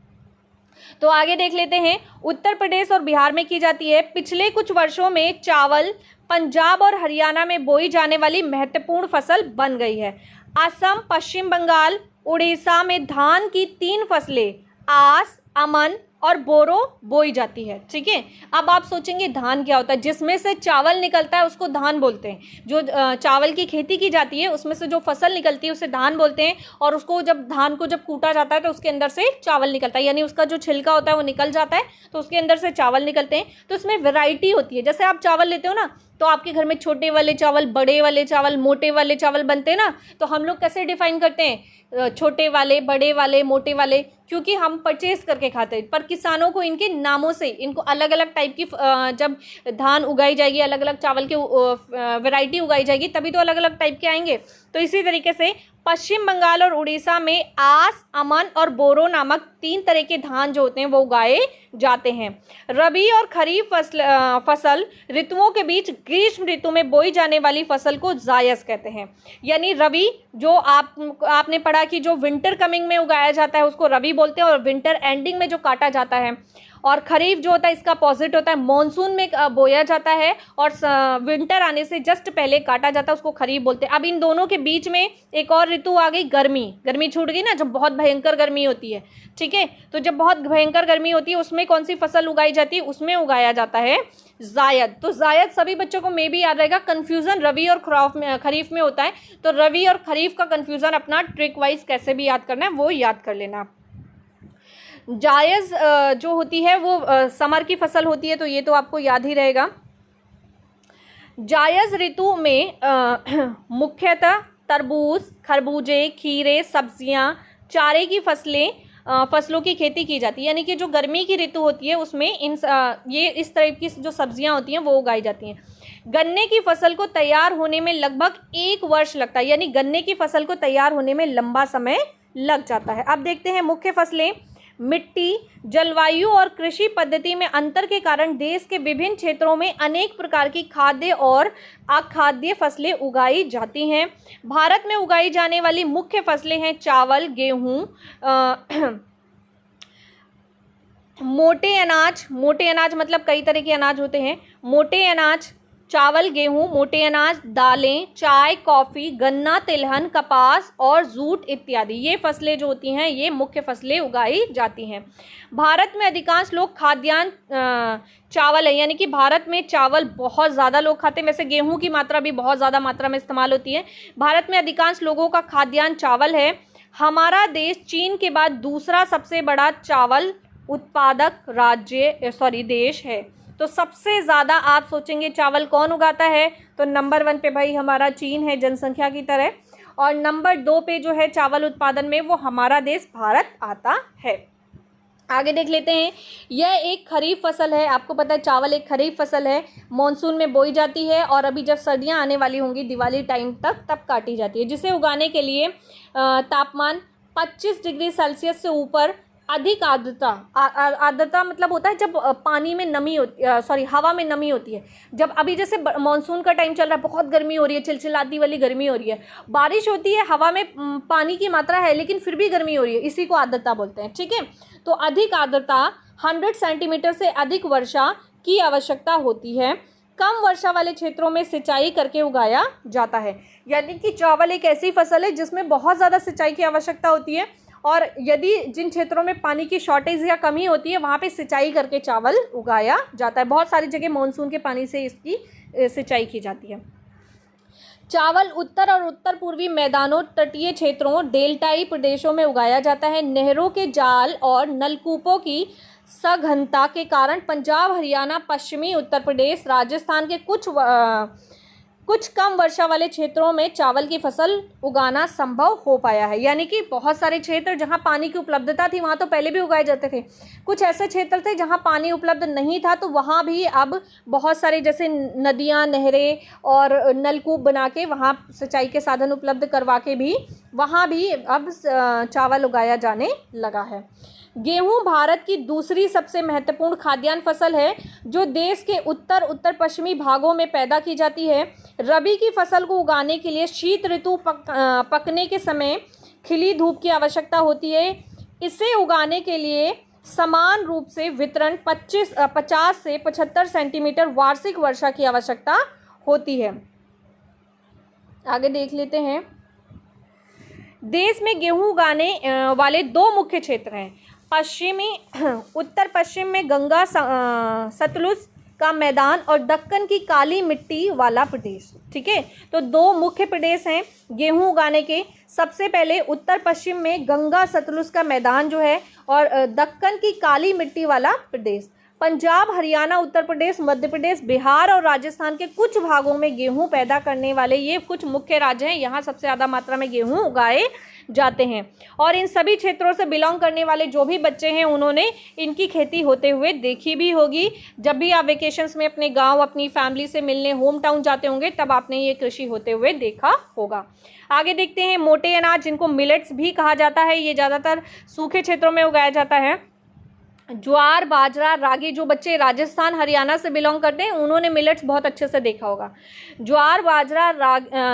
तो आगे देख लेते हैं। उत्तर प्रदेश और बिहार में की जाती है। पिछले कुछ वर्षों में चावल पंजाब और हरियाणा में बोई जाने वाली महत्वपूर्ण फसल बन गई है। असम, पश्चिम बंगाल, उड़ीसा में धान की 3 फसलें आस, अमन और बोरो बोई जाती है। ठीक है, अब आप सोचेंगे धान क्या होता है? जिसमें से चावल निकलता है उसको धान बोलते हैं। जो चावल की खेती की जाती है उसमें से जो फसल निकलती है उसे धान बोलते हैं। और उसको जब धान को जब कूटा जाता है तो उसके अंदर से चावल निकलता है, यानी उसका जो छिलका होता है वो निकल जाता है तो उसके अंदर से चावल निकलते हैं। तो इसमें वैरायटी होती है। जैसे आप चावल लेते हो ना, तो आपके घर में छोटे वाले चावल, बड़े वाले चावल, मोटे वाले चावल बनते हैं ना। तो हम लोग कैसे डिफाइन करते हैं? छोटे वाले, बड़े वाले, मोटे वाले, क्योंकि हम परचेज करके खाते हैं। पर किसानों को इनके नामों से इनको अलग अलग टाइप की जब धान उगाई जाएगी, अलग अलग चावल की वैरायटी उगाई जाएगी, तभी तो अलग अलग टाइप के आएंगे। तो इसी तरीके से पश्चिम बंगाल और उड़ीसा में आस, अमन और बोरो नामक 3 तरह के धान जो होते हैं वो उगाए जाते हैं। रबी और खरीफ फसल ऋतुओं के बीच ग्रीष्म ऋतु में बोई जाने वाली फसल को जायद कहते हैं। यानी रबी जो आपने पढ़ा कि जो विंटर कमिंग में उगाया जाता है उसको रबी बोलते हैं, और विंटर एंडिंग में जो काटा जाता है। और खरीफ जो होता है इसका अपोजिट होता है, मॉनसून में बोया जाता है और विंटर आने से जस्ट पहले काटा जाता है, उसको खरीफ बोलते हैं। अब इन दोनों के बीच में एक और ऋतु आ गई, गर्मी। गर्मी छूट गई ना, जब बहुत भयंकर गर्मी होती है। ठीक है, तो जब बहुत भयंकर गर्मी होती है उसमें कौन सी फसल उगाई जाती है? उसमें उगाया जाता है जायद। तो जायद सभी बच्चों को मे भी याद रहेगा। कन्फ्यूजन रबी और खरीफ में होता है, तो रबी और खरीफ का कन्फ्यूजन अपना ट्रिक वाइज कैसे भी याद करना है वो याद कर लेना। जायद जो होती है वो समर की फसल होती है, तो ये तो आपको याद ही रहेगा। जायद ऋतु में मुख्यतः तरबूज, खरबूजे, खीरे, सब्जियां, चारे की फसलों की खेती की जाती है। यानी कि जो गर्मी की ऋतु होती है उसमें ये इस तरह की जो सब्जियां होती हैं वो उगाई जाती हैं। गन्ने की फसल को तैयार होने में लगभग 1 वर्ष लगता है, यानी गन्ने की फसल को तैयार होने में लंबा समय लग जाता है। अब देखते हैं मुख्य फसलें। मिट्टी, जलवायु और कृषि पद्धति में अंतर के कारण देश के विभिन्न क्षेत्रों में अनेक प्रकार की खाद्य और अखाद्य फसलें उगाई जाती हैं। भारत में उगाई जाने वाली मुख्य फसलें हैं चावल, गेहूं, मोटे अनाज मतलब कई तरह के अनाज होते हैं। मोटे अनाज, चावल, गेहूं, मोटे अनाज, दालें, चाय, कॉफ़ी, गन्ना, तिलहन, कपास और जूट इत्यादि। ये फसलें जो होती हैं ये मुख्य फसलें उगाई जाती हैं। भारत में अधिकांश लोग खाद्यान्न चावल है, यानी कि भारत में चावल बहुत ज़्यादा लोग खाते हैं। वैसे गेहूं की मात्रा भी बहुत ज़्यादा मात्रा में इस्तेमाल होती है। भारत में अधिकांश लोगों का खाद्यान्न चावल है। हमारा देश चीन के बाद दूसरा सबसे बड़ा चावल उत्पादक देश है। तो सबसे ज़्यादा आप सोचेंगे चावल कौन उगाता है, तो नंबर 1 पे भाई हमारा चीन है जनसंख्या की तरह, और नंबर 2 पे जो है चावल उत्पादन में वो हमारा देश भारत आता है। आगे देख लेते हैं। यह एक खरीफ फसल है। आपको पता है चावल एक खरीफ फसल है, मॉनसून में बोई जाती है और अभी जब सर्दियां आने वाली होंगी दिवाली टाइम तक तब काटी जाती है। जिसे उगाने के लिए तापमान 25 डिग्री सेल्सियस से ऊपर, अधिक आर्द्रता मतलब होता है जब पानी में नमी होती हवा में नमी होती है। जब अभी जैसे मानसून का टाइम चल रहा है, बहुत गर्मी हो रही है, चिलचिलाती वाली गर्मी हो रही है, बारिश होती है, हवा में पानी की मात्रा है लेकिन फिर भी गर्मी हो रही है, इसी को आर्द्रता बोलते हैं। ठीक है, तो अधिक आर्द्रता 100 सेंटीमीटर से अधिक वर्षा की आवश्यकता होती है। कम वर्षा वाले क्षेत्रों में सिंचाई करके उगाया जाता है। यानी कि चावल एक ऐसी फसल है जिसमें बहुत ज़्यादा सिंचाई की आवश्यकता होती है, और यदि जिन क्षेत्रों में पानी की शॉर्टेज या कमी होती है वहाँ पे सिंचाई करके चावल उगाया जाता है। बहुत सारी जगह मानसून के पानी से इसकी सिंचाई की जाती है। चावल उत्तर और उत्तर पूर्वी मैदानों, तटीय क्षेत्रों, डेल्टाई प्रदेशों में उगाया जाता है। नहरों के जाल और नलकूपों की सघनता के कारण पंजाब, हरियाणा, पश्चिमी उत्तर प्रदेश, राजस्थान के कुछ कम वर्षा वाले क्षेत्रों में चावल की फसल उगाना संभव हो पाया है। यानी कि बहुत सारे क्षेत्र जहां पानी की उपलब्धता थी वहां तो पहले भी उगाए जाते थे। कुछ ऐसे क्षेत्र थे जहां पानी उपलब्ध नहीं था, तो वहां भी अब बहुत सारे जैसे नदियां, नहरें और नलकूप बना के वहां सिंचाई के साधन उपलब्ध करवा के भी वहां भी अब चावल उगाया जाने लगा है। गेहूं भारत की दूसरी सबसे महत्वपूर्ण खाद्यान्न फसल है जो देश के उत्तर पश्चिमी भागों में पैदा की जाती है। रबी की फसल को उगाने के लिए शीत ऋतु पकने के समय खिली धूप की आवश्यकता होती है। इसे उगाने के लिए समान रूप से वितरण 50 से 75 सेंटीमीटर वार्षिक वर्षा की आवश्यकता होती है। आगे देख लेते हैं। देश में गेहूं उगाने वाले 2 मुख्य क्षेत्र हैं, पश्चिमी उत्तर पश्चिम में गंगा सतलुज का मैदान और दक्कन की काली मिट्टी वाला प्रदेश। ठीक है, तो दो मुख्य प्रदेश हैं गेहूं उगाने के। सबसे पहले उत्तर पश्चिम में गंगा सतलुज का मैदान जो है और दक्कन की काली मिट्टी वाला प्रदेश। पंजाब, हरियाणा, उत्तर प्रदेश, मध्य प्रदेश, बिहार और राजस्थान के कुछ भागों में गेहूं पैदा करने वाले ये कुछ मुख्य राज्य हैं। यहाँ सबसे ज़्यादा मात्रा में गेहूं उगाए जाते हैं और इन सभी क्षेत्रों से बिलोंग करने वाले जो भी बच्चे हैं उन्होंने इनकी खेती होते हुए देखी भी होगी। जब भी आप वेकेशंस में अपने गांव अपनी फैमिली से मिलने होम टाउन जाते होंगे तब आपने ये कृषि होते हुए देखा होगा। आगे देखते हैं मोटे अनाज जिनको मिलेट्स भी कहा जाता है। ये ज़्यादातर सूखे क्षेत्रों में उगाया जाता है। ज्वार, बाजरा, रागी, जो बच्चे राजस्थान हरियाणा से बिलोंग करते हैं उन्होंने मिलेट्स बहुत अच्छे से देखा होगा। ज्वार, बाजरा,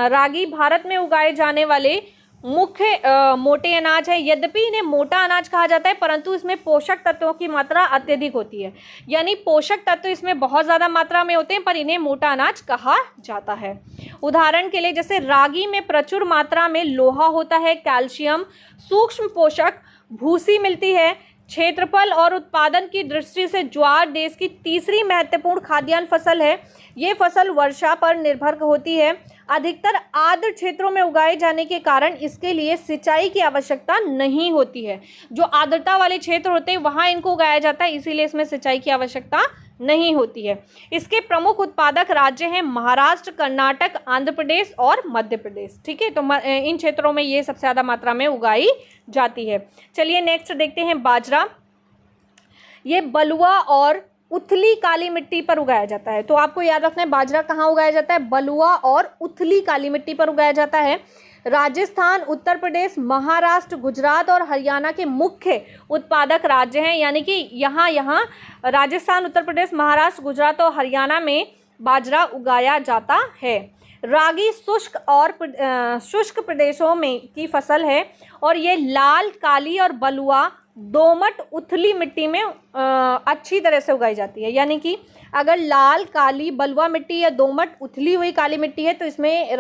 रागी भारत में उगाए जाने वाले मुख्य मोटे अनाज है। यद्यपि इन्हें मोटा अनाज कहा जाता है परंतु इसमें पोषक तत्वों की मात्रा अत्यधिक होती है, यानी पोषक तत्व इसमें बहुत ज़्यादा मात्रा में होते हैं पर इन्हें मोटा अनाज कहा जाता है। उदाहरण के लिए जैसे रागी में प्रचुर मात्रा में लोहा होता है, कैल्शियम, सूक्ष्म पोषक, भूसी मिलती है। क्षेत्रफल और उत्पादन की दृष्टि से ज्वार देश की तीसरी महत्वपूर्ण खाद्यान्न फसल है। ये फसल वर्षा पर निर्भर होती है। अधिकतर आर्द्र क्षेत्रों में उगाए जाने के कारण इसके लिए सिंचाई की आवश्यकता नहीं होती है। जो आर्द्रता वाले क्षेत्र होते हैं वहाँ इनको उगाया जाता है, इसीलिए इसमें सिंचाई की आवश्यकता नहीं होती है। इसके प्रमुख उत्पादक राज्य हैं महाराष्ट्र, कर्नाटक, आंध्र प्रदेश और मध्य प्रदेश। ठीक है, तो इन क्षेत्रों में ये सबसे ज़्यादा मात्रा में उगाई जाती है। चलिए नेक्स्ट देखते हैं बाजरा। ये बलुआ और उथली काली मिट्टी पर उगाया जाता है। तो आपको याद रखना है बाजरा कहाँ उगाया जाता है, बलुआ और उथली काली मिट्टी पर उगाया जाता है। राजस्थान, उत्तर प्रदेश, महाराष्ट्र, गुजरात और हरियाणा के मुख्य उत्पादक राज्य हैं, यानी कि यहाँ राजस्थान, उत्तर प्रदेश, महाराष्ट्र, गुजरात और हरियाणा में बाजरा उगाया जाता है। रागी शुष्क प्रदेशों में की फसल है और ये लाल, काली और बलुआ दोमट उथली मिट्टी में अच्छी तरह से उगाई जाती है। यानी कि अगर लाल, काली, बलुआ मिट्टी या दोमट उथली हुई काली मिट्टी है तो इसमें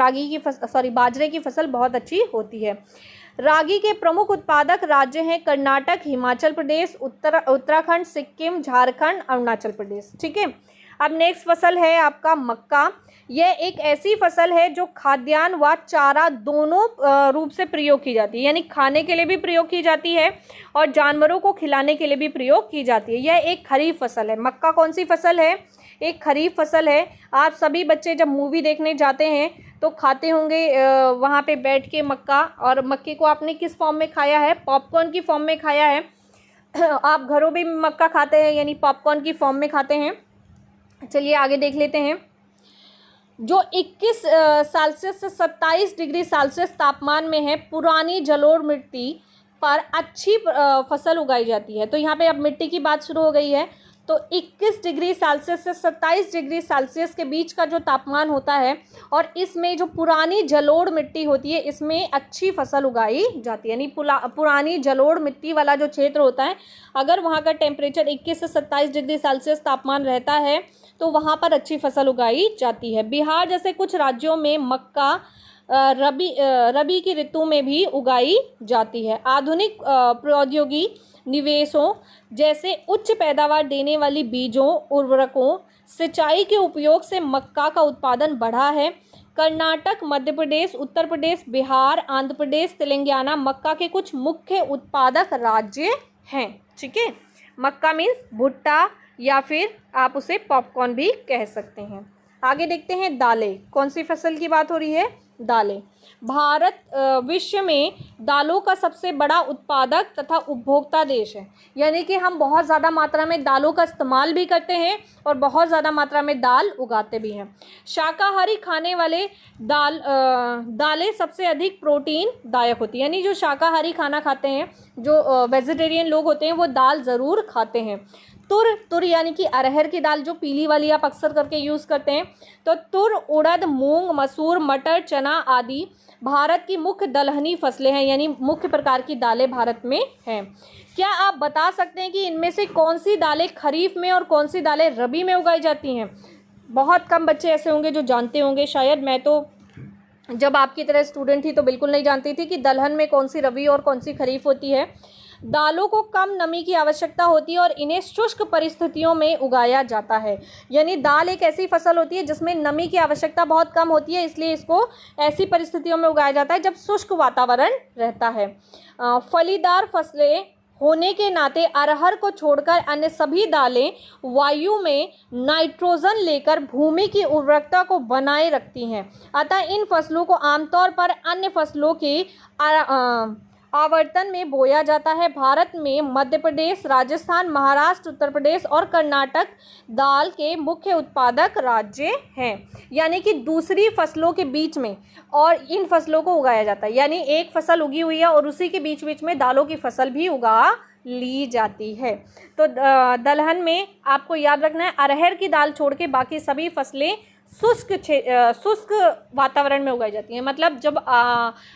बाजरे की फसल बहुत अच्छी होती है। रागी के प्रमुख उत्पादक राज्य हैं कर्नाटक, हिमाचल प्रदेश, उत्तराखंड, सिक्किम, झारखंड, अरुणाचल प्रदेश। ठीक है, अब नेक्स्ट फसल है आपका मक्का। यह एक ऐसी फसल है जो खाद्यान्न व चारा दोनों रूप से प्रयोग की जाती है, यानी खाने के लिए भी प्रयोग की जाती है और जानवरों को खिलाने के लिए भी प्रयोग की जाती है। यह एक खरीफ फसल है। मक्का कौन सी फसल है, एक खरीफ फसल है। आप सभी बच्चे जब मूवी देखने जाते हैं तो खाते होंगे वहाँ पे बैठ के मक्का, और मक्के को आपने किस फॉर्म में खाया है, पॉपकॉर्न की फॉर्म में खाया है। आप घरों में मक्का खाते हैं यानी पॉपकॉर्न की फॉर्म में खाते हैं। चलिए आगे देख लेते हैं। जो 21 सेल्सियस से 27 डिग्री सेल्सियस तापमान में है, पुरानी जलोढ़ मिट्टी पर अच्छी फसल उगाई जाती है। तो यहाँ पे अब मिट्टी की बात शुरू हो गई है। तो 21 डिग्री सेल्सियस से 27 डिग्री सेल्सियस के बीच का जो तापमान होता है और इसमें जो पुरानी जलोढ़ मिट्टी होती है इसमें अच्छी फसल उगाई जाती है। यानी पुरानी जलोढ़ मिट्टी वाला जो क्षेत्र होता है, अगर वहाँ का टेम्परेचर 21 से 27 डिग्री सेल्सियस तापमान रहता है तो वहाँ पर अच्छी फसल उगाई जाती है। बिहार जैसे कुछ राज्यों में मक्का रबी की ऋतु में भी उगाई जाती है। आधुनिक प्रौद्योगिकी निवेशों जैसे उच्च पैदावार देने वाली बीजों, उर्वरकों, सिंचाई के उपयोग से मक्का का उत्पादन बढ़ा है। कर्नाटक, मध्य प्रदेश, उत्तर प्रदेश, बिहार, आंध्र प्रदेश, तेलंगाना मक्का के कुछ मुख्य उत्पादक राज्य हैं। ठीक है, मक्का मीन्स भुट्टा या फिर आप उसे पॉपकॉर्न भी कह सकते हैं। आगे देखते हैं दालें। कौन सी फसल की बात हो रही है, दालें। भारत विश्व में दालों का सबसे बड़ा उत्पादक तथा उपभोक्ता देश है, यानी कि हम बहुत ज़्यादा मात्रा में दालों का इस्तेमाल भी करते हैं और बहुत ज़्यादा मात्रा में दाल उगाते भी हैं। शाकाहारी खाने वाले दालें सबसे अधिक प्रोटीन दायक होती है, यानी जो शाकाहारी खाना खाते हैं, जो वेजिटेरियन लोग होते हैं वो दाल ज़रूर खाते हैं। तुर यानी कि अरहर की दाल जो पीली वाली आप अक्सर करके यूज़ करते हैं। तो तुर, उड़द, मूंग, मसूर, मटर, चना आदि भारत की मुख्य दलहनी फसलें हैं, यानी मुख्य प्रकार की दालें भारत में हैं। क्या आप बता सकते हैं कि इनमें से कौन सी दालें खरीफ में और कौन सी दालें रबी में उगाई जाती हैं? बहुत कम बच्चे ऐसे होंगे जो जानते होंगे, शायद मैं तो जब आपकी तरह स्टूडेंट थी तो बिल्कुल नहीं जानती थी कि दलहन में कौन सी रबी और कौन सी खरीफ होती है। दालों को कम नमी की आवश्यकता होती है और इन्हें शुष्क परिस्थितियों में उगाया जाता है। यानी दाल एक ऐसी फसल होती है जिसमें नमी की आवश्यकता बहुत कम होती है, इसलिए इसको ऐसी परिस्थितियों में उगाया जाता है जब शुष्क वातावरण रहता है। फलीदार फसलें होने के नाते अरहर को छोड़कर अन्य सभी दालें वायु में नाइट्रोजन लेकर भूमि की उर्वरकता को बनाए रखती हैं। अतः इन फसलों को आमतौर पर अन्य फसलों के आवर्तन में बोया जाता है। भारत में मध्य प्रदेश, राजस्थान, महाराष्ट्र, उत्तर प्रदेश और कर्नाटक दाल के मुख्य उत्पादक राज्य हैं। यानी कि दूसरी फसलों के बीच में और इन फसलों को उगाया जाता है। यानी एक फसल उगी हुई है और उसी के बीच बीच में दालों की फसल भी उगा ली जाती है। तो दलहन में आपको याद रखना है, अरहर की दाल छोड़ के बाकी सभी फसलें शुष्क वातावरण में उगाई जाती हैं। मतलब जब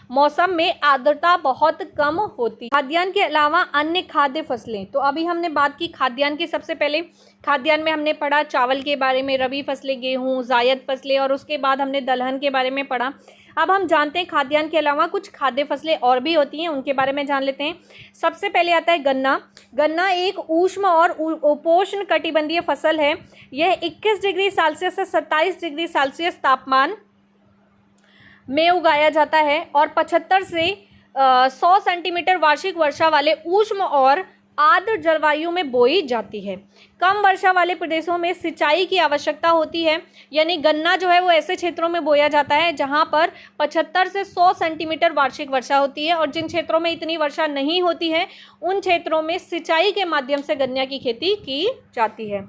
मौसम में आर्द्रता बहुत कम होती है। खाद्यान्न के अलावा अन्य खाद्य फसलें, तो अभी हमने बात की खाद्यान्न की। सबसे पहले खाद्यान्न में हमने पढ़ा चावल के बारे में, रबी फसलें, गेहूँ, जायद फसलें, और उसके बाद हमने दलहन के बारे में पढ़ा। अब हम जानते हैं खाद्यान्न के अलावा कुछ खाद्य फसलें और भी होती हैं, उनके बारे में जान लेते हैं। सबसे पहले आता है गन्ना। गन्ना एक ऊष्म और उपोष्ण कटिबंधीय फसल है। यह 21 डिग्री सेल्सियस से 27 डिग्री सेल्सियस तापमान में उगाया जाता है और 75 से 100 सेंटीमीटर वार्षिक वर्षा वाले ऊष्म और आर्द्र जलवायु में बोई जाती है। कम वर्षा वाले प्रदेशों में सिंचाई की आवश्यकता होती है। यानी गन्ना जो है वो ऐसे क्षेत्रों में बोया जाता है जहां पर 75 से 100 सेंटीमीटर वार्षिक वर्षा होती है, और जिन क्षेत्रों में इतनी वर्षा नहीं होती है उन क्षेत्रों में सिंचाई के माध्यम से गन्ना की खेती की जाती है।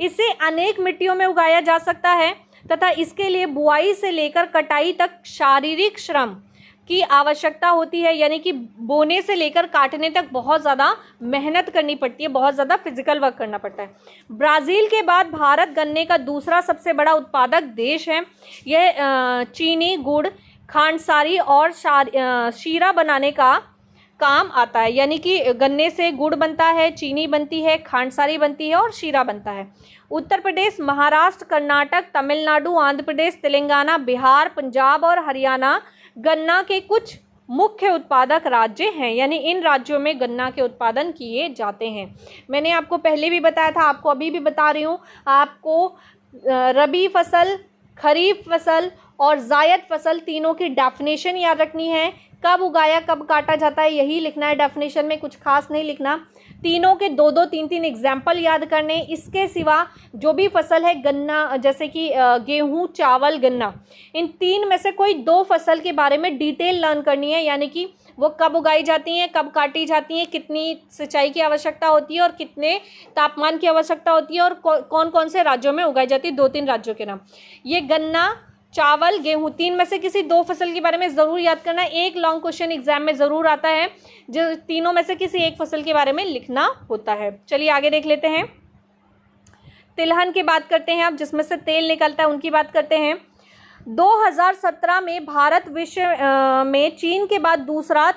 इसे अनेक मिट्टियों में उगाया जा सकता है तथा इसके लिए बुआई से लेकर कटाई तक शारीरिक श्रम की आवश्यकता होती है। यानी कि बोने से लेकर काटने तक बहुत ज़्यादा मेहनत करनी पड़ती है, बहुत ज़्यादा फिजिकल वर्क करना पड़ता है। ब्राज़ील के बाद भारत गन्ने का दूसरा सबसे बड़ा उत्पादक देश है। यह चीनी, गुड़, खांडसारी और शीरा बनाने का काम आता है। यानी कि गन्ने से गुड़ बनता है, चीनी बनती है, खांडसारी बनती है और शीरा बनता है। उत्तर प्रदेश, महाराष्ट्र, कर्नाटक, तमिलनाडु, आंध्र प्रदेश, तेलंगाना, बिहार, पंजाब और हरियाणा गन्ना के कुछ मुख्य उत्पादक राज्य हैं। यानी इन राज्यों में गन्ना के उत्पादन किए जाते हैं। मैंने आपको पहले भी बताया था, आपको अभी भी बता रही हूँ। आपको रबी फसल, खरीफ फसल और जायद फसल तीनों की डेफिनेशन याद रखनी है। कब उगाया, कब काटा जाता है, यही लिखना है डेफिनेशन में, कुछ खास नहीं लिखना। तीनों के 2-2, 3-3 एग्जाम्पल याद करने। इसके सिवा जो भी फसल है गन्ना, जैसे कि गेहूँ, चावल, गन्ना, इन तीन में से कोई 2 फसल के बारे में डिटेल लर्न करनी है। यानी कि वो कब उगाई जाती हैं, कब काटी जाती हैं, कितनी सिंचाई की आवश्यकता होती है और कितने तापमान की आवश्यकता होती है, और कौन कौन से राज्यों में उगाई जाती है। 2-3 राज्यों के नाम। ये गन्ना, चावल, गेहूँ, 3 में से किसी 2 फसल के बारे में ज़रूर याद करना है। एक लॉन्ग क्वेश्चन एग्जाम में ज़रूर आता है जो तीनों में से किसी एक फसल के बारे में लिखना होता है। चलिए आगे देख लेते हैं। तिलहन की बात करते हैं अब, जिसमें से तेल निकलता है, उनकी बात करते हैं। 2017 में भारत विश्व में चीन के बाद दूसरा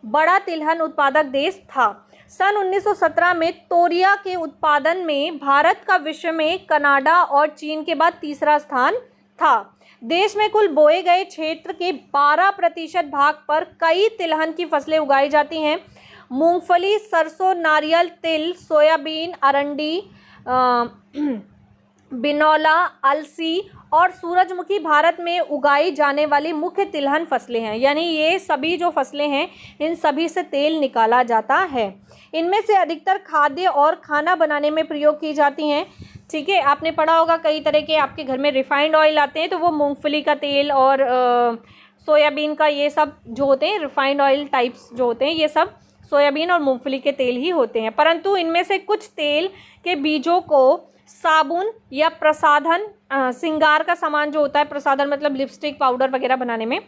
बड़ा तिलहन उत्पादक देश था। सन 1917 में तोरिया के उत्पादन में भारत का विश्व में कनाडा और चीन के बाद तीसरा स्थान था। देश में कुल बोए गए क्षेत्र के 12% भाग पर कई तिलहन की फसलें उगाई जाती हैं। मूंगफली, सरसों, नारियल, तिल, सोयाबीन, अरंडी, बिनौला, अलसी और सूरजमुखी भारत में उगाई जाने वाली मुख्य तिलहन फसलें हैं। यानी ये सभी जो फसलें हैं इन सभी से तेल निकाला जाता है। इनमें से अधिकतर खाद्य और खाना बनाने में प्रयोग की जाती हैं। ठीक है, आपने पढ़ा होगा कई तरह के आपके घर में रिफाइंड ऑयल आते हैं, तो वो मूंगफली का तेल और सोयाबीन का, ये सब जो होते हैं रिफाइंड ऑयल टाइप्स जो होते हैं, ये सब सोयाबीन और मूंगफली के तेल ही होते हैं। परंतु इनमें से कुछ तेल के बीजों को साबुन या प्रसाधन, श्रृंगार का सामान जो होता है, प्रसाधन मतलब लिपस्टिक, पाउडर वगैरह बनाने में,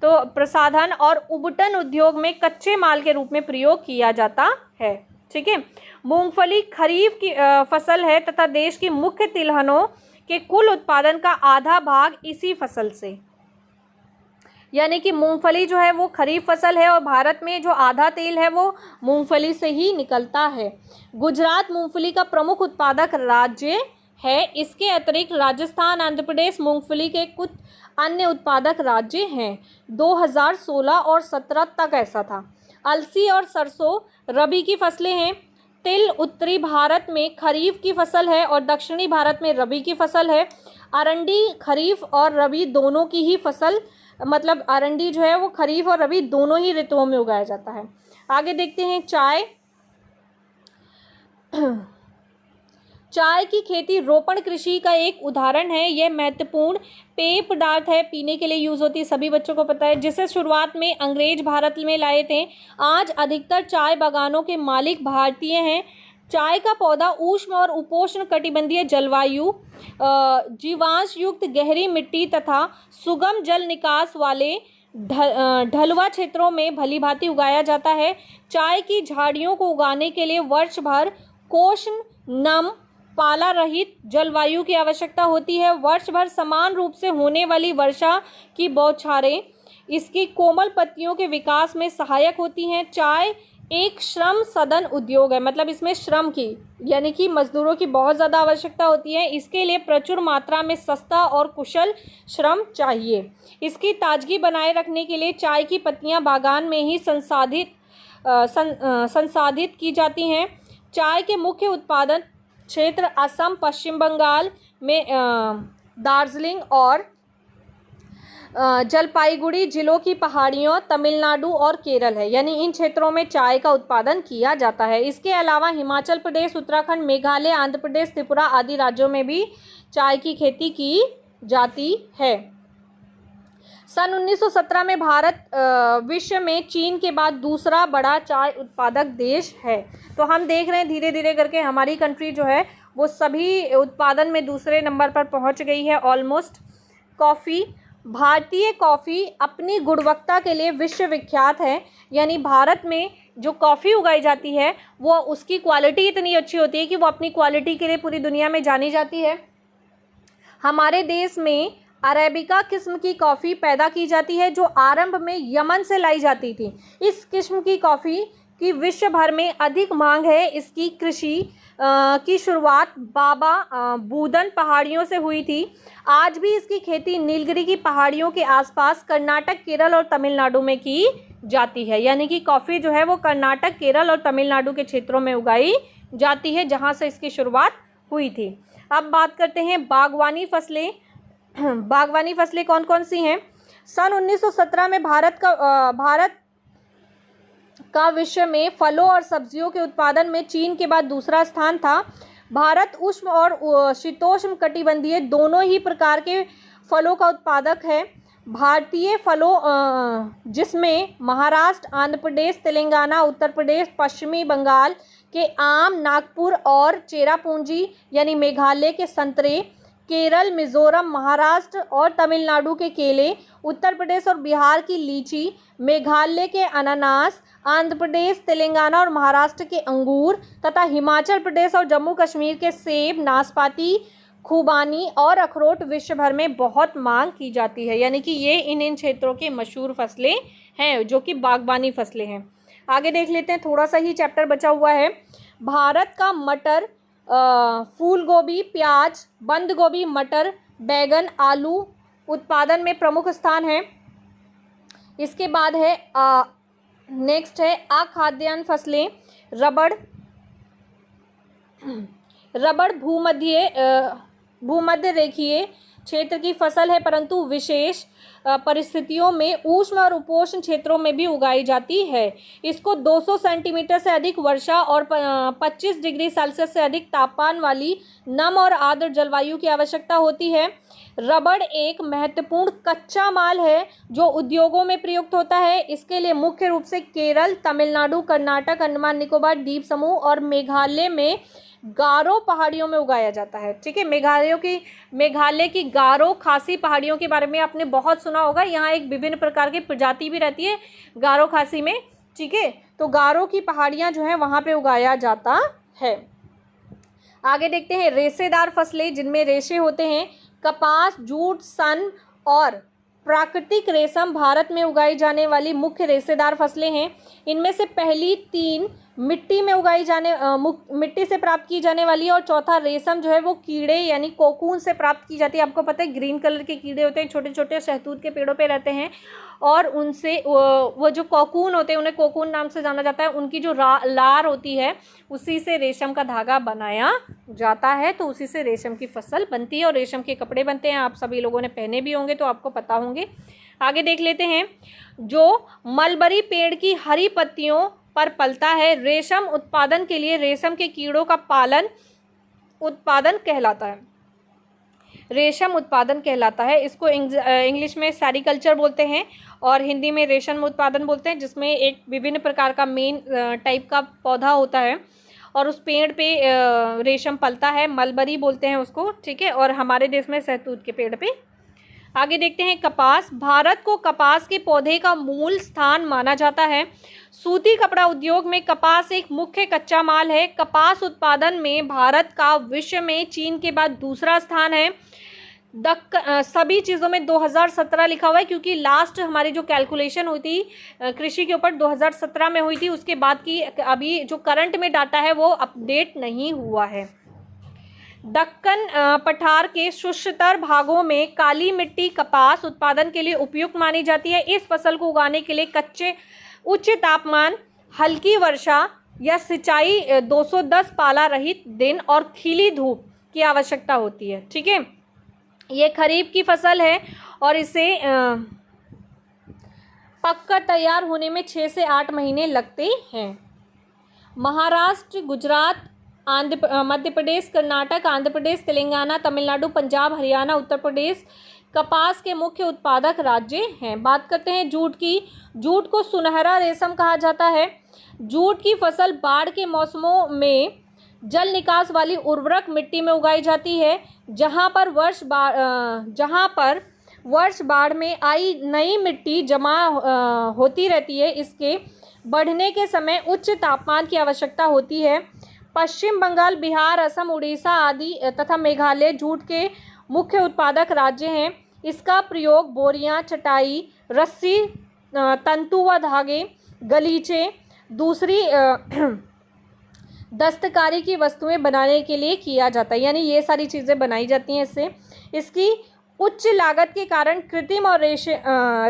तो प्रसाधन और उबटन उद्योग में कच्चे माल के रूप में प्रयोग किया जाता है। ठीक है, मूंगफली खरीफ की फसल है तथा देश की मुख्य तिलहनों के कुल उत्पादन का आधा भाग इसी फसल से, यानी कि मूंगफली जो है वो खरीफ फसल है और भारत में जो आधा तेल है वो मूंगफली से ही निकलता है। गुजरात मूंगफली का प्रमुख उत्पादक राज्य है। इसके अतिरिक्त राजस्थान, आंध्र प्रदेश मूंगफली के कुछ अन्य उत्पादक राज्य हैं। 2016 और 17 तक ऐसा था। अलसी और सरसों रबी की फसलें हैं। तिल उत्तरी भारत में खरीफ की फसल है और दक्षिणी भारत में रबी की फसल है। अरंडी खरीफ और रबी दोनों की ही फसल, मतलब अरंडी जो है वो खरीफ और रबी दोनों ही ऋतुओं में उगाया जाता है। आगे देखते हैं चाय। चाय की खेती रोपण कृषि का एक उदाहरण है। यह महत्वपूर्ण पेय पदार्थ है, पीने के लिए यूज़ होती है, सभी बच्चों को पता है, जिसे शुरुआत में अंग्रेज भारत में लाए थे। आज अधिकतर चाय बागानों के मालिक भारतीय हैं। चाय का पौधा उष्ण और उपोष्ण कटिबंधीय जलवायु, जीवांश युक्त गहरी मिट्टी तथा सुगम जल निकास वाले ढलुआ क्षेत्रों में भलीभांति उगाया जाता है। चाय की झाड़ियों को उगाने के लिए वर्ष भर कोष्ण नम पाला रहित जलवायु की आवश्यकता होती है। वर्ष भर समान रूप से होने वाली वर्षा की बौछारें इसकी कोमल पत्तियों के विकास में सहायक होती हैं। चाय एक श्रम सदन उद्योग है, मतलब इसमें श्रम की यानी कि मजदूरों की बहुत ज़्यादा आवश्यकता होती है। इसके लिए प्रचुर मात्रा में सस्ता और कुशल श्रम चाहिए। इसकी ताजगी बनाए रखने के लिए चाय की पत्तियां बागान में ही संसाधित की जाती हैं। चाय के मुख्य उत्पादन क्षेत्र असम, पश्चिम बंगाल में दार्जिलिंग और जलपाईगुड़ी जिलों की पहाड़ियों, तमिलनाडु और केरल है, यानी इन क्षेत्रों में चाय का उत्पादन किया जाता है। इसके अलावा हिमाचल प्रदेश, उत्तराखंड, मेघालय, आंध्र प्रदेश, त्रिपुरा आदि राज्यों में भी चाय की खेती की जाती है। सन 1917 में भारत विश्व में चीन के बाद दूसरा बड़ा चाय उत्पादक देश है। तो हम देख रहे हैं धीरे धीरे करके हमारी कंट्री जो है वो सभी उत्पादन में दूसरे नंबर पर पहुंच गई है ऑलमोस्ट। कॉफ़ी, भारतीय कॉफ़ी अपनी गुणवत्ता के लिए विश्व विख्यात है, यानी भारत में जो कॉफ़ी उगाई जाती है वो उसकी क्वालिटी इतनी अच्छी होती है कि वो अपनी क्वालिटी के लिए पूरी दुनिया में जानी जाती है। हमारे देश में अरेबिका किस्म की कॉफ़ी पैदा की जाती है जो आरंभ में यमन से लाई जाती थी। इस किस्म की कॉफ़ी की विश्व भर में अधिक मांग है। इसकी कृषि की शुरुआत बाबा बूदन पहाड़ियों से हुई थी। आज भी इसकी खेती नीलगिरी की पहाड़ियों के आसपास कर्नाटक, केरल और तमिलनाडु में की जाती है, यानी कि कॉफ़ी जो है वो कर्नाटक, केरल और तमिलनाडु के क्षेत्रों में उगाई जाती है जहाँ से इसकी शुरुआत हुई थी। अब बात करते हैं बागवानी फसलें। बागवानी फसलें कौन कौन सी हैं? सन 1917 में भारत का विश्व में फलों और सब्जियों के उत्पादन में चीन के बाद दूसरा स्थान था। भारत उष्ण और शीतोष्ण कटिबंधीय दोनों ही प्रकार के फलों का उत्पादक है। भारतीय फलों जिसमें महाराष्ट्र, आंध्र प्रदेश, तेलंगाना, उत्तर प्रदेश, पश्चिमी बंगाल के आम, नागपुर और चेरापूंजी यानी मेघालय के संतरे, केरल, मिजोरम, महाराष्ट्र और तमिलनाडु के केले, उत्तर प्रदेश और बिहार की लीची, मेघालय के अनानास, आंध्र प्रदेश, तेलंगाना और महाराष्ट्र के अंगूर तथा हिमाचल प्रदेश और जम्मू कश्मीर के सेब, नाशपाती, खुबानी और अखरोट विश्व भर में बहुत मांग की जाती है। यानी कि ये इन क्षेत्रों के मशहूर फसलें हैं जो कि बागबानी फसलें हैं। आगे देख लेते हैं, थोड़ा सा ही चैप्टर बचा हुआ है। भारत का मटर, फूल गोभी, प्याज, बंद गोभी, मटर, बैगन, आलू उत्पादन में प्रमुख स्थान है। इसके बाद है नेक्स्ट है अखाद्यान्न फसलें। रबड़ भूमध्य रेखीय क्षेत्र की फसल है, परंतु विशेष परिस्थितियों में उष्ण और उपोष्ण क्षेत्रों में भी उगाई जाती है। इसको 200 सेंटीमीटर से अधिक वर्षा और 25 डिग्री सेल्सियस से अधिक तापमान वाली नम और आर्द्र जलवायु की आवश्यकता होती है। रबड़ एक महत्वपूर्ण कच्चा माल है जो उद्योगों में प्रयुक्त होता है। इसके लिए मुख्य रूप से केरल, तमिलनाडु, कर्नाटक, अंडमान निकोबार द्वीप समूह और मेघालय में गारो पहाड़ियों में उगाया जाता है। ठीक है, मेघालय की गारो खासी पहाड़ियों के बारे में आपने बहुत सुना होगा। यहाँ एक विभिन्न प्रकार की प्रजाति भी रहती है गारो खासी में। ठीक है, तो गारो की पहाड़ियाँ जो हैं वहाँ पे उगाया जाता है। आगे देखते हैं रेशेदार फसलें जिनमें रेशे होते हैं। कपास, जूट, सन और प्राकृतिक रेशम भारत में उगाई जाने वाली मुख्य रेशेदार फसलें हैं। इनमें से पहली तीन मिट्टी से प्राप्त की जाने वाली है और चौथा रेशम जो है वो कीड़े यानी कोकून से प्राप्त की जाती है। आपको पता है ग्रीन कलर के कीड़े होते हैं, छोटे छोटे शहतूत के पेड़ों पे रहते हैं और उनसे वो जो कोकून होते हैं, उन्हें कोकून नाम से जाना जाता है, उनकी जो लार होती है उसी से रेशम का धागा बनाया जाता है। तो उसी से रेशम की फसल बनती है और रेशम के कपड़े बनते हैं। आप सभी लोगों ने पहने भी होंगे तो आपको पता होंगे। आगे देख लेते हैं। जो मलबरी पेड़ की हरी पत्तियों पर पलता है, रेशम उत्पादन के लिए रेशम के कीड़ों का पालन उत्पादन कहलाता है। रेशम उत्पादन कहलाता है। इसको इंग्लिश में सेरीकल्चर बोलते हैं और हिंदी में रेशम उत्पादन बोलते हैं, जिसमें एक विभिन्न प्रकार का मेन टाइप का पौधा होता है और उस पेड़ पे रेशम पलता है, मलबरी बोलते हैं उसको, ठीक है। और हमारे देश में सहतूत के पेड़ पे। आगे देखते हैं कपास। भारत को कपास के पौधे का मूल स्थान माना जाता है। सूती कपड़ा उद्योग में कपास एक मुख्य कच्चा माल है। कपास उत्पादन में भारत का विश्व में चीन के बाद दूसरा स्थान है। सभी चीज़ों में 2017 लिखा हुआ है क्योंकि लास्ट हमारी जो कैलकुलेशन हुई थी कृषि के ऊपर 2017 में हुई थी। उसके बाद की अभी जो करंट में डाटा है वो अपडेट नहीं हुआ है। दक्कन पठार के शुष्कतर भागों में काली मिट्टी कपास उत्पादन के लिए उपयुक्त मानी जाती है। इस फसल को उगाने के लिए कच्चे उच्च तापमान, हल्की वर्षा या सिंचाई 210 पाला रहित दिन और खिली धूप की आवश्यकता होती है, ठीक है। ये खरीफ की फसल है और इसे पककर तैयार होने में 6 से 8 महीने लगते हैं। महाराष्ट्र, गुजरात, मध्य प्रदेश, कर्नाटक, आंध्र प्रदेश, तेलंगाना, तमिलनाडु, पंजाब, हरियाणा, उत्तर प्रदेश कपास के मुख्य उत्पादक राज्य हैं। बात करते हैं जूट की। जूट को सुनहरा रेशम कहा जाता है। जूट की फसल बाढ़ के मौसमों में जल निकास वाली उर्वरक मिट्टी में उगाई जाती है। जहाँ पर वर्ष बाढ़ में आई नई मिट्टी जमा होती रहती है। इसके बढ़ने के समय उच्च तापमान की आवश्यकता होती है। पश्चिम बंगाल, बिहार, असम, उड़ीसा आदि तथा मेघालय जूट के मुख्य उत्पादक राज्य हैं। इसका प्रयोग बोरियां, चटाई, रस्सी, तंतु व धागे, गलीचे, दूसरी दस्तकारी की वस्तुएं बनाने के लिए किया जाता है। यानी ये सारी चीज़ें बनाई जाती हैं इससे। इसकी उच्च लागत के कारण कृत्रिम और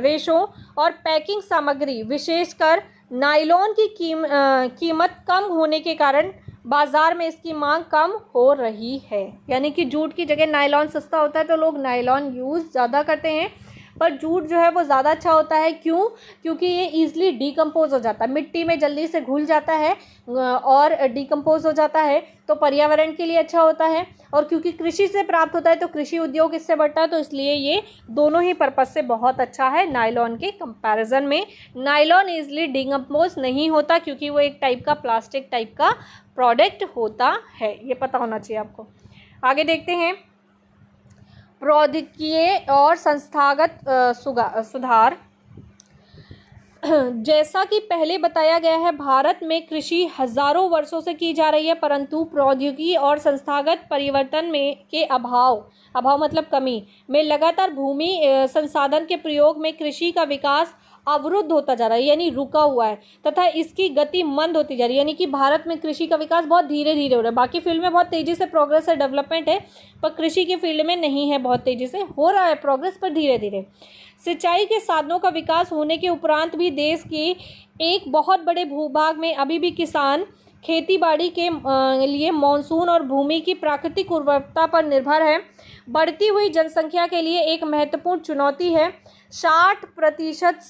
रेशों और पैकिंग सामग्री विशेषकर नायलॉन की कीमत कम होने के कारण बाज़ार में इसकी मांग कम हो रही है। यानी कि जूट की जगह नायलॉन सस्ता होता है तो लोग नायलॉन यूज़ ज़्यादा करते हैं, पर जूट जो है वो ज़्यादा अच्छा होता है। क्यों? क्योंकि ये ईज़िली डिकम्पोज हो जाता है, मिट्टी में जल्दी से घुल जाता है और डिकम्पोज हो जाता है, तो पर्यावरण के लिए अच्छा होता है। और क्योंकि कृषि से प्राप्त होता है तो कृषि उद्योग इससे बढ़ता है, तो इसलिए ये दोनों ही पर्पज़ से बहुत अच्छा है नायलॉन के कंपैरिजन में। नायलॉन ईज़िली डिकम्पोज नहीं होता क्योंकि वो एक टाइप का प्लास्टिक टाइप का प्रोडक्ट होता है, ये पता होना चाहिए आपको। आगे देखते हैं प्रौद्योगिकीय और संस्थागत सुधार। जैसा कि पहले बताया गया है, भारत में कृषि हजारों वर्षों से की जा रही है, परंतु प्रौद्योगिकी और संस्थागत परिवर्तन में के अभाव मतलब कमी में लगातार भूमि संसाधन के प्रयोग में कृषि का विकास अवरुद्ध होता जा रहा है, यानी रुका हुआ है, तथा इसकी गति मंद होती जा रही है। यानी कि भारत में कृषि का विकास बहुत धीरे धीरे हो रहा है। बाकी फील्ड में बहुत तेज़ी से प्रोग्रेस है, डेवलपमेंट है, पर कृषि के फील्ड में नहीं है। बहुत तेज़ी से हो रहा है प्रोग्रेस, पर धीरे धीरे। सिंचाई के साधनों का विकास होने के उपरांत भी देश के एक बहुत बड़े भूभाग में अभी भी किसान खेती बाड़ी के लिए मानसून और भूमि की प्राकृतिक उर्वरता पर निर्भर है। बढ़ती हुई जनसंख्या के लिए एक महत्वपूर्ण चुनौती है। 60%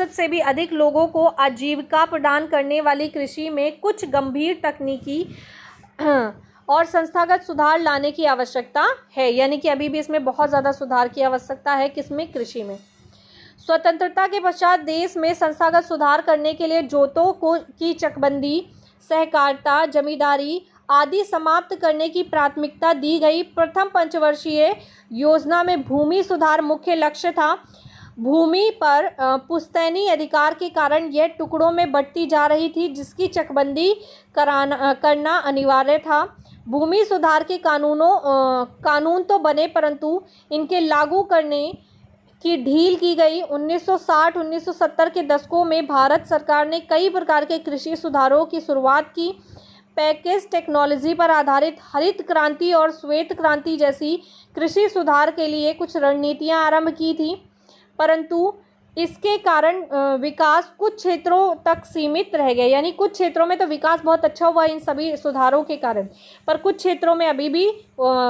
से भी अधिक लोगों को आजीविका प्रदान करने वाली कृषि में कुछ गंभीर तकनीकी और संस्थागत सुधार लाने की आवश्यकता है। यानी कि अभी भी इसमें बहुत ज़्यादा सुधार की आवश्यकता है। किसमें? कृषि में। स्वतंत्रता के पश्चात देश में संस्थागत सुधार करने के लिए जोतों की चकबंदी, सहकारिता, जमींदारी आदि समाप्त करने की प्राथमिकता दी गई। प्रथम पंचवर्षीय योजना में भूमि सुधार मुख्य लक्ष्य था। भूमि पर पुश्तैनी अधिकार के कारण यह टुकड़ों में बढ़ती जा रही थी, जिसकी चकबंदी करना अनिवार्य था। भूमि सुधार के कानून तो बने, परंतु इनके लागू करने की ढील की गई। 1960-1970 के दशकों में भारत सरकार ने कई प्रकार के कृषि सुधारों की शुरुआत की। पैकेज टेक्नोलॉजी पर आधारित हरित क्रांति और श्वेत क्रांति जैसी कृषि सुधार के लिए कुछ रणनीतियां आरंभ की थी, परंतु इसके कारण विकास कुछ क्षेत्रों तक सीमित रह गया। यानी कुछ क्षेत्रों में तो विकास बहुत अच्छा हुआ इन सभी सुधारों के कारण, पर कुछ क्षेत्रों में अभी भी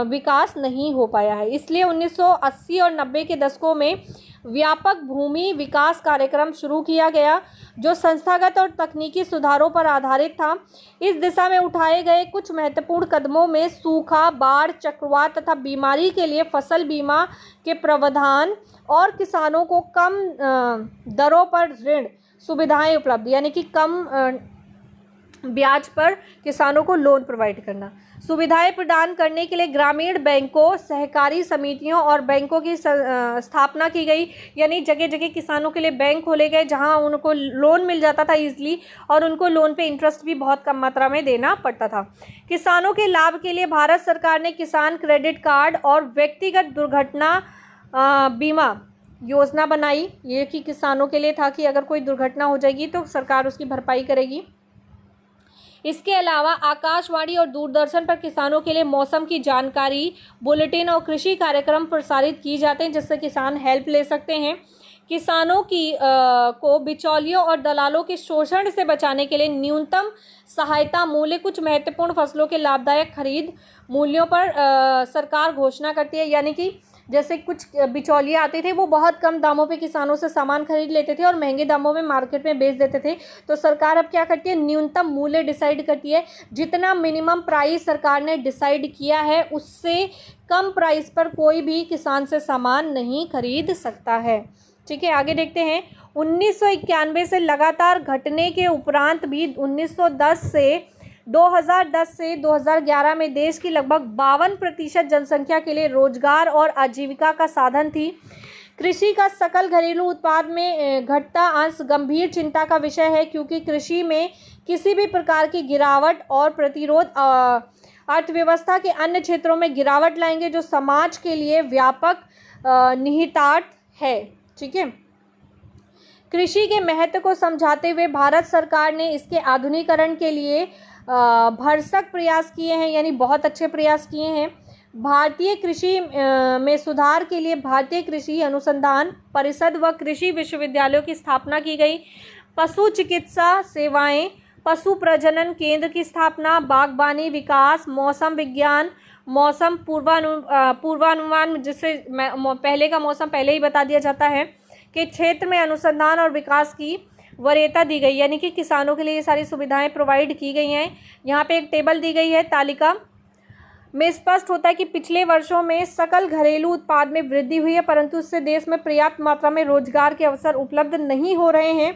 विकास नहीं हो पाया है। इसलिए 1980 और 90 के दशकों में व्यापक भूमि विकास कार्यक्रम शुरू किया गया, जो संस्थागत और तकनीकी सुधारों पर आधारित था। इस दिशा में उठाए गए कुछ महत्वपूर्ण कदमों में सूखा, बाढ़, चक्रवात तथा बीमारी के लिए फसल बीमा के प्रावधान और किसानों को कम दरों पर ऋण सुविधाएं उपलब्ध, यानी कि कम ब्याज पर किसानों को लोन प्रोवाइड करना, सुविधाएं प्रदान करने के लिए ग्रामीण बैंकों, सहकारी समितियों और बैंकों की स्थापना की गई। यानी जगह जगह किसानों के लिए बैंक खोले गए, जहां उनको लोन मिल जाता था ईजिली, और उनको लोन पे इंटरेस्ट भी बहुत कम मात्रा में देना पड़ता था। किसानों के लाभ के लिए भारत सरकार ने किसान क्रेडिट कार्ड और व्यक्तिगत दुर्घटना बीमा योजना बनाई। ये कि किसानों के लिए था कि अगर कोई दुर्घटना हो जाएगी तो सरकार उसकी भरपाई करेगी। इसके अलावा आकाशवाणी और दूरदर्शन पर किसानों के लिए मौसम की जानकारी, बुलेटिन और कृषि कार्यक्रम प्रसारित किए जाते हैं, जिससे किसान हेल्प ले सकते हैं। किसानों की को बिचौलियों और दलालों के शोषण से बचाने के लिए न्यूनतम सहायता मूल्य, कुछ महत्वपूर्ण फसलों के लाभदायक खरीद मूल्यों पर सरकार घोषणा करती है। यानी कि जैसे कुछ बिचौलिए आते थे, वो बहुत कम दामों पे किसानों से सामान खरीद लेते थे और महंगे दामों में मार्केट में बेच देते थे। तो सरकार अब क्या करती है, न्यूनतम मूल्य डिसाइड करती है। जितना मिनिमम प्राइस सरकार ने डिसाइड किया है, उससे कम प्राइस पर कोई भी किसान से सामान नहीं खरीद सकता है। ठीक है, आगे देखते हैं। 1991 से लगातार घटने के उपरांत भी 2010 से 2011 में देश की लगभग 52% जनसंख्या के लिए रोजगार और आजीविका का साधन थी। कृषि का सकल घरेलू उत्पाद में घटता अंश गंभीर चिंता का विषय है, क्योंकि कृषि में किसी भी प्रकार की गिरावट और प्रतिरोध अर्थव्यवस्था के अन्य क्षेत्रों में गिरावट लाएंगे, जो समाज के लिए व्यापक निहितार्थ है। ठीक है, कृषि के महत्व को समझाते हुए भारत सरकार ने इसके आधुनिकीकरण के लिए भरसक प्रयास किए हैं, यानी बहुत अच्छे प्रयास किए हैं। भारतीय कृषि में सुधार के लिए भारतीय कृषि अनुसंधान परिषद व कृषि विश्वविद्यालयों की स्थापना की गई। पशु चिकित्सा सेवाएं, पशु प्रजनन केंद्र की स्थापना, बागवानी विकास, मौसम विज्ञान, मौसम पूर्वानुमान, जिससे पहले का मौसम पहले ही बता दिया जाता है, के क्षेत्र में अनुसंधान और विकास की वरीयता दी गई। यानी कि किसानों के लिए ये सारी सुविधाएं प्रोवाइड की गई हैं। यहाँ पे एक टेबल दी गई है, तालिका में स्पष्ट होता है कि पिछले वर्षों में सकल घरेलू उत्पाद में वृद्धि हुई है, परंतु इससे देश में पर्याप्त मात्रा में रोजगार के अवसर उपलब्ध नहीं हो रहे हैं।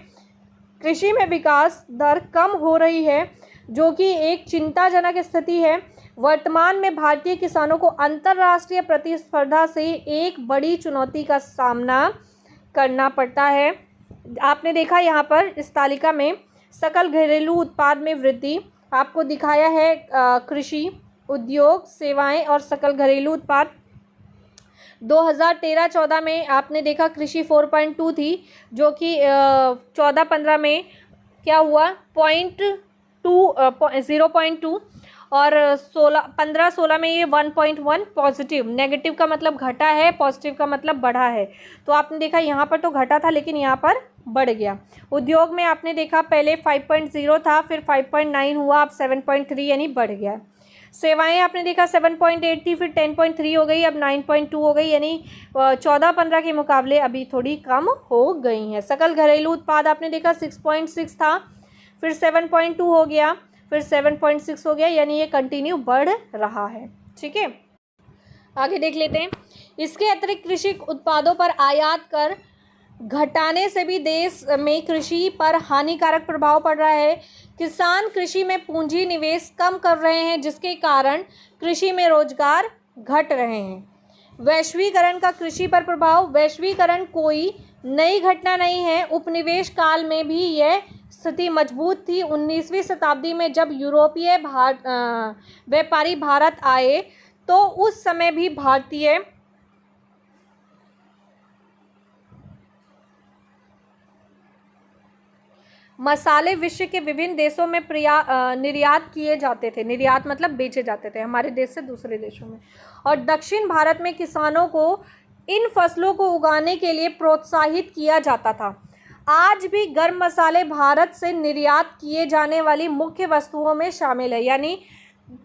कृषि में विकास दर कम हो रही है, जो कि एक चिंताजनक स्थिति है। वर्तमान में भारतीय किसानों को अंतर्राष्ट्रीय प्रतिस्पर्धा से एक बड़ी चुनौती का सामना करना पड़ता है। आपने देखा यहाँ पर इस तालिका में सकल घरेलू उत्पाद में वृद्धि आपको दिखाया है, कृषि, उद्योग, सेवाएं और सकल घरेलू उत्पाद। 2013-14 में आपने देखा कृषि 4.2 थी, जो कि 14-15 में क्या हुआ 0.2, और 15-16 में ये 1.1 पॉजिटिव। नेगेटिव का मतलब घटा है, पॉजिटिव का मतलब बढ़ा है। तो आपने देखा यहाँ पर तो घटा था, लेकिन यहाँ पर बढ़ गया। उद्योग में आपने देखा पहले 5.0 था, फिर 5.9 हुआ, अब 7.3 यानी बढ़ गया। सेवाएं आपने देखा 7.8 थी, फिर 10.3 हो गई, अब 9.2 हो गई, यानी 14-15 के मुकाबले अभी थोड़ी कम हो गई हैं। सकल घरेलू उत्पाद आपने देखा 6.6 था, फिर 7.2 हो गया, फिर 7.6 हो गया, यानी ये कंटिन्यू बढ़ रहा है। ठीक है, आगे देख लेते हैं। इसके अतिरिक्त कृषि उत्पादों पर आयात कर घटाने से भी देश में कृषि पर हानिकारक प्रभाव पड़ रहा है। किसान कृषि में पूंजी निवेश कम कर रहे हैं, जिसके कारण कृषि में रोजगार घट रहे हैं। वैश्वीकरण का कृषि पर प्रभाव। वैश्वीकरण कोई नई घटना नहीं है, उपनिवेश काल में भी यह स्थिति मजबूत थी। 19वीं शताब्दी में जब यूरोपीय व्यापारी भारत आए, तो उस समय भी भारतीय मसाले विश्व के विभिन्न देशों में निर्यात किए जाते थे। निर्यात मतलब बेचे जाते थे हमारे देश से दूसरे देशों में। और दक्षिण भारत में किसानों को इन फसलों को उगाने के लिए प्रोत्साहित किया जाता था। आज भी गर्म मसाले भारत से निर्यात किए जाने वाली मुख्य वस्तुओं में शामिल है। यानी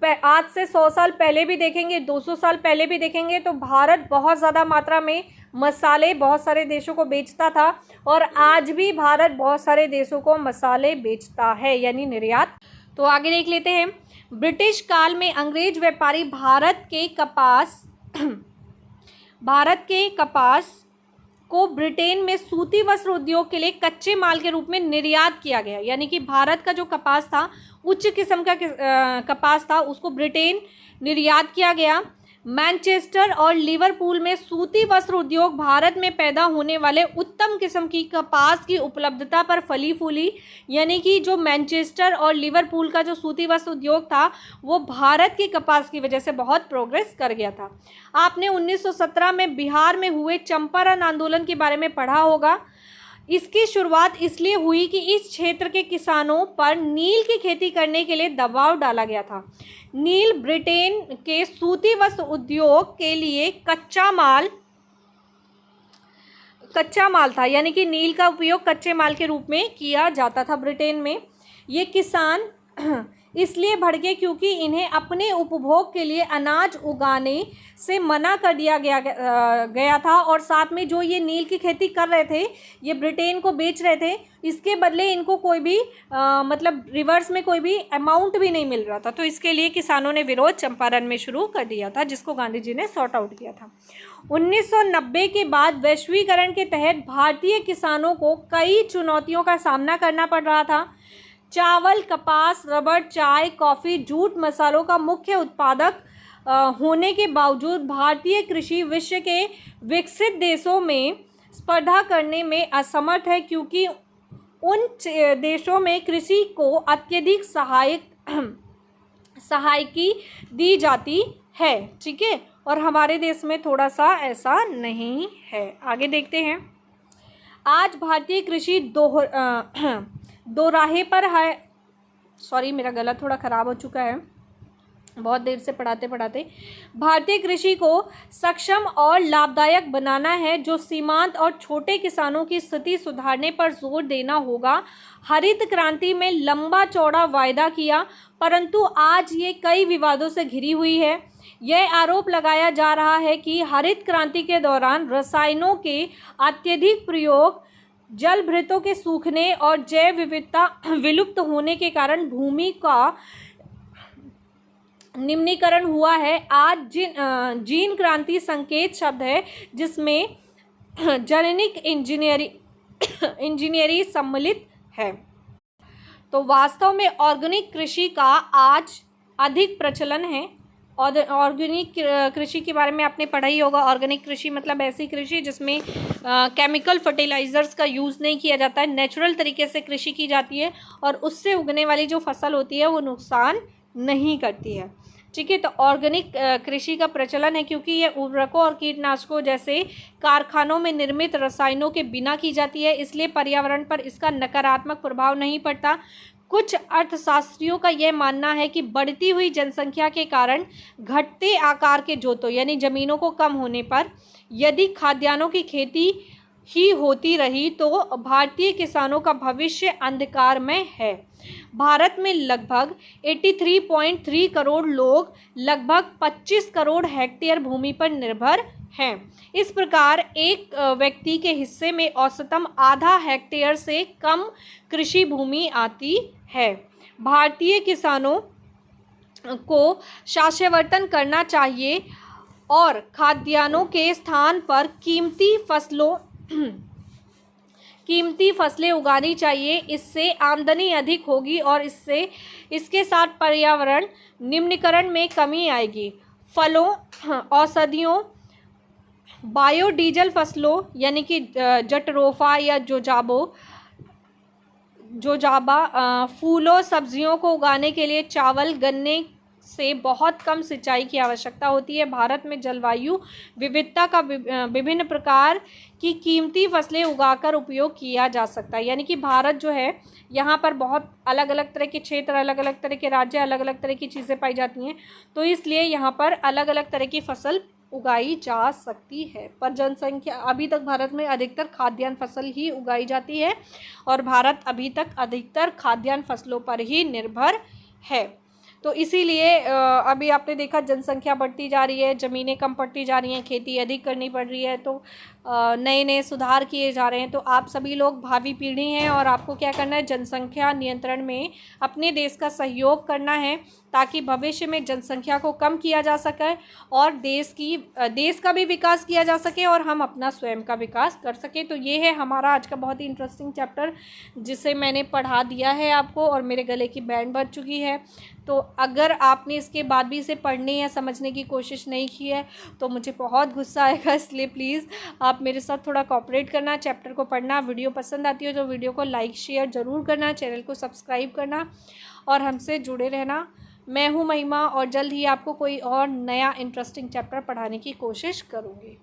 आज से 100 साल पहले भी देखेंगे, 200 साल पहले भी देखेंगे तो भारत बहुत ज़्यादा मात्रा में मसाले बहुत सारे देशों को बेचता था, और आज भी भारत बहुत सारे देशों को मसाले बेचता है, यानी निर्यात। तो आगे देख लेते हैं। ब्रिटिश काल में अंग्रेज व्यापारी भारत के कपास को ब्रिटेन में सूती वस्त्र उद्योग के लिए कच्चे माल के रूप में निर्यात किया गया। यानी कि भारत का जो कपास था, उच्च किस्म का कपास था, उसको ब्रिटेन निर्यात किया गया। मैनचेस्टर और लिवरपूल में सूती वस्त्र उद्योग भारत में पैदा होने वाले उत्तम किस्म की कपास की उपलब्धता पर फली फूली। यानी कि जो मैनचेस्टर और लिवरपूल का जो सूती वस्त्र उद्योग था, वो भारत के कपास की वजह से बहुत प्रोग्रेस कर गया था। आपने 1917 में बिहार में हुए चंपारण आंदोलन के बारे में पढ़ा होगा। इसकी शुरुआत इसलिए हुई कि इस क्षेत्र के किसानों पर नील की खेती करने के लिए दबाव डाला गया था। नील ब्रिटेन के सूती वस्त्र उद्योग के लिए कच्चा माल था। यानी कि नील का उपयोग कच्चे माल के रूप में किया जाता था ब्रिटेन में। ये किसान इसलिए भड़के क्योंकि इन्हें अपने उपभोग के लिए अनाज उगाने से मना कर दिया गया था, और साथ में जो ये नील की खेती कर रहे थे, ये ब्रिटेन को बेच रहे थे, इसके बदले इनको कोई भी मतलब रिवर्स में कोई भी अमाउंट भी नहीं मिल रहा था। तो इसके लिए किसानों ने विरोध चंपारण में शुरू कर दिया था, जिसको गांधी जी ने सॉर्ट आउट किया था। 1990 के बाद वैश्वीकरण के तहत भारतीय किसानों को कई चुनौतियों का सामना करना पड़ रहा था। चावल, कपास, रबर, चाय, कॉफ़ी, जूट मसालों का मुख्य उत्पादक होने के बावजूद भारतीय कृषि विश्व के विकसित देशों में स्पर्धा करने में असमर्थ है, क्योंकि उन देशों में कृषि को अत्यधिक सहायकी दी जाती है। ठीक है, और हमारे देश में थोड़ा सा ऐसा नहीं है। आगे देखते हैं। आज भारतीय कृषि दो राहे पर है। सॉरी, मेरा गला थोड़ा ख़राब हो चुका है बहुत देर से पढ़ाते पढ़ाते। भारतीय कृषि को सक्षम और लाभदायक बनाना है, जो सीमांत और छोटे किसानों की स्थिति सुधारने पर जोर देना होगा। हरित क्रांति में लंबा चौड़ा वायदा किया, परंतु आज ये कई विवादों से घिरी हुई है। यह आरोप लगाया जा रहा है कि हरित क्रांति के दौरान रसायनों के अत्यधिक प्रयोग, जलभृतों के सूखने और जैव विविधता विलुप्त होने के कारण भूमि का निम्नीकरण हुआ है। आज जीन क्रांति संकेत शब्द है, जिसमें जेनेटिक इंजीनियरिंग सम्मिलित है। तो वास्तव में ऑर्गेनिक कृषि का आज अधिक प्रचलन है। ऑर्गेनिक कृषि के बारे में आपने पढ़ा ही होगा। ऑर्गेनिक कृषि मतलब ऐसी कृषि जिसमें केमिकल फर्टिलाइज़र्स का यूज़ नहीं किया जाता है, नेचुरल तरीके से कृषि की जाती है, और उससे उगने वाली जो फसल होती है वो नुकसान नहीं करती है। ठीक है, तो ऑर्गेनिक कृषि का प्रचलन है क्योंकि ये उर्वरकों और कीटनाशकों जैसे कारखानों में निर्मित रसायनों के बिना की जाती है, इसलिए पर्यावरण पर इसका नकारात्मक प्रभाव नहीं पड़ता। कुछ अर्थशास्त्रियों का यह मानना है कि बढ़ती हुई जनसंख्या के कारण घटते आकार के जोतों यानी ज़मीनों को कम होने पर यदि खाद्यान्नों की खेती ही होती रही तो भारतीय किसानों का भविष्य अंधकार में है। भारत में लगभग 83.3 करोड़ लोग लगभग 25 करोड़ हेक्टेयर भूमि पर निर्भर हैं। इस प्रकार एक व्यक्ति के हिस्से में औसतन आधा हेक्टेयर से कम कृषि भूमि आती है। भारतीय किसानों को शास्यवर्तन करना चाहिए और खाद्यान्नों के स्थान पर कीमती फसलें उगानी चाहिए। इससे आमदनी अधिक होगी और इसके साथ पर्यावरण निम्नीकरण में कमी आएगी। फलों, औषधियों, बायोडीजल फसलों यानी कि जटरोफा या जोजाबा, फूलों सब्जियों को उगाने के लिए चावल, गन्ने से बहुत कम सिंचाई की आवश्यकता होती है। भारत में जलवायु विविधता का विभिन्न प्रकार की कीमती फसलें उगाकर उपयोग किया जा सकता है। यानी कि भारत जो है यहाँ पर बहुत अलग अलग तरह के क्षेत्र, अलग अलग तरह के राज्य, अलग अलग तरह की चीज़ें पाई जाती हैं, तो इसलिए यहाँ पर अलग अलग तरह की फसल उगाई जा सकती है। पर जनसंख्या अभी तक भारत में अधिकतर खाद्यान्न फसल ही उगाई जाती है और भारत अभी तक अधिकतर खाद्यान्न फसलों पर ही निर्भर है। तो इसीलिए अभी आपने देखा जनसंख्या बढ़ती जा रही है, ज़मीनें कम पड़ती जा रही हैं, खेती अधिक करनी पड़ रही है, तो नए नए सुधार किए जा रहे हैं। तो आप सभी लोग भावी पीढ़ी हैं और आपको क्या करना है, जनसंख्या नियंत्रण में अपने देश का सहयोग करना है ताकि भविष्य में जनसंख्या को कम किया जा सके और देश का भी विकास किया जा सके और हम अपना स्वयं का विकास कर सकें। तो ये है हमारा आज का बहुत ही इंटरेस्टिंग चैप्टर जिसे मैंने पढ़ा दिया है आपको और मेरे गले की बैंड बज चुकी है। तो अगर आपने इसके बाद भी इसे पढ़ने या समझने की कोशिश नहीं की है तो मुझे बहुत गुस्सा आएगा, इसलिए प्लीज़ आप मेरे साथ थोड़ा कोऑपरेट करना, चैप्टर को पढ़ना। वीडियो पसंद आती हो तो वीडियो को लाइक शेयर ज़रूर करना, चैनल को सब्सक्राइब करना और हमसे जुड़े रहना। मैं हूँ महिमा और जल्द ही आपको कोई और नया इंटरेस्टिंग चैप्टर पढ़ाने की कोशिश करूँगी।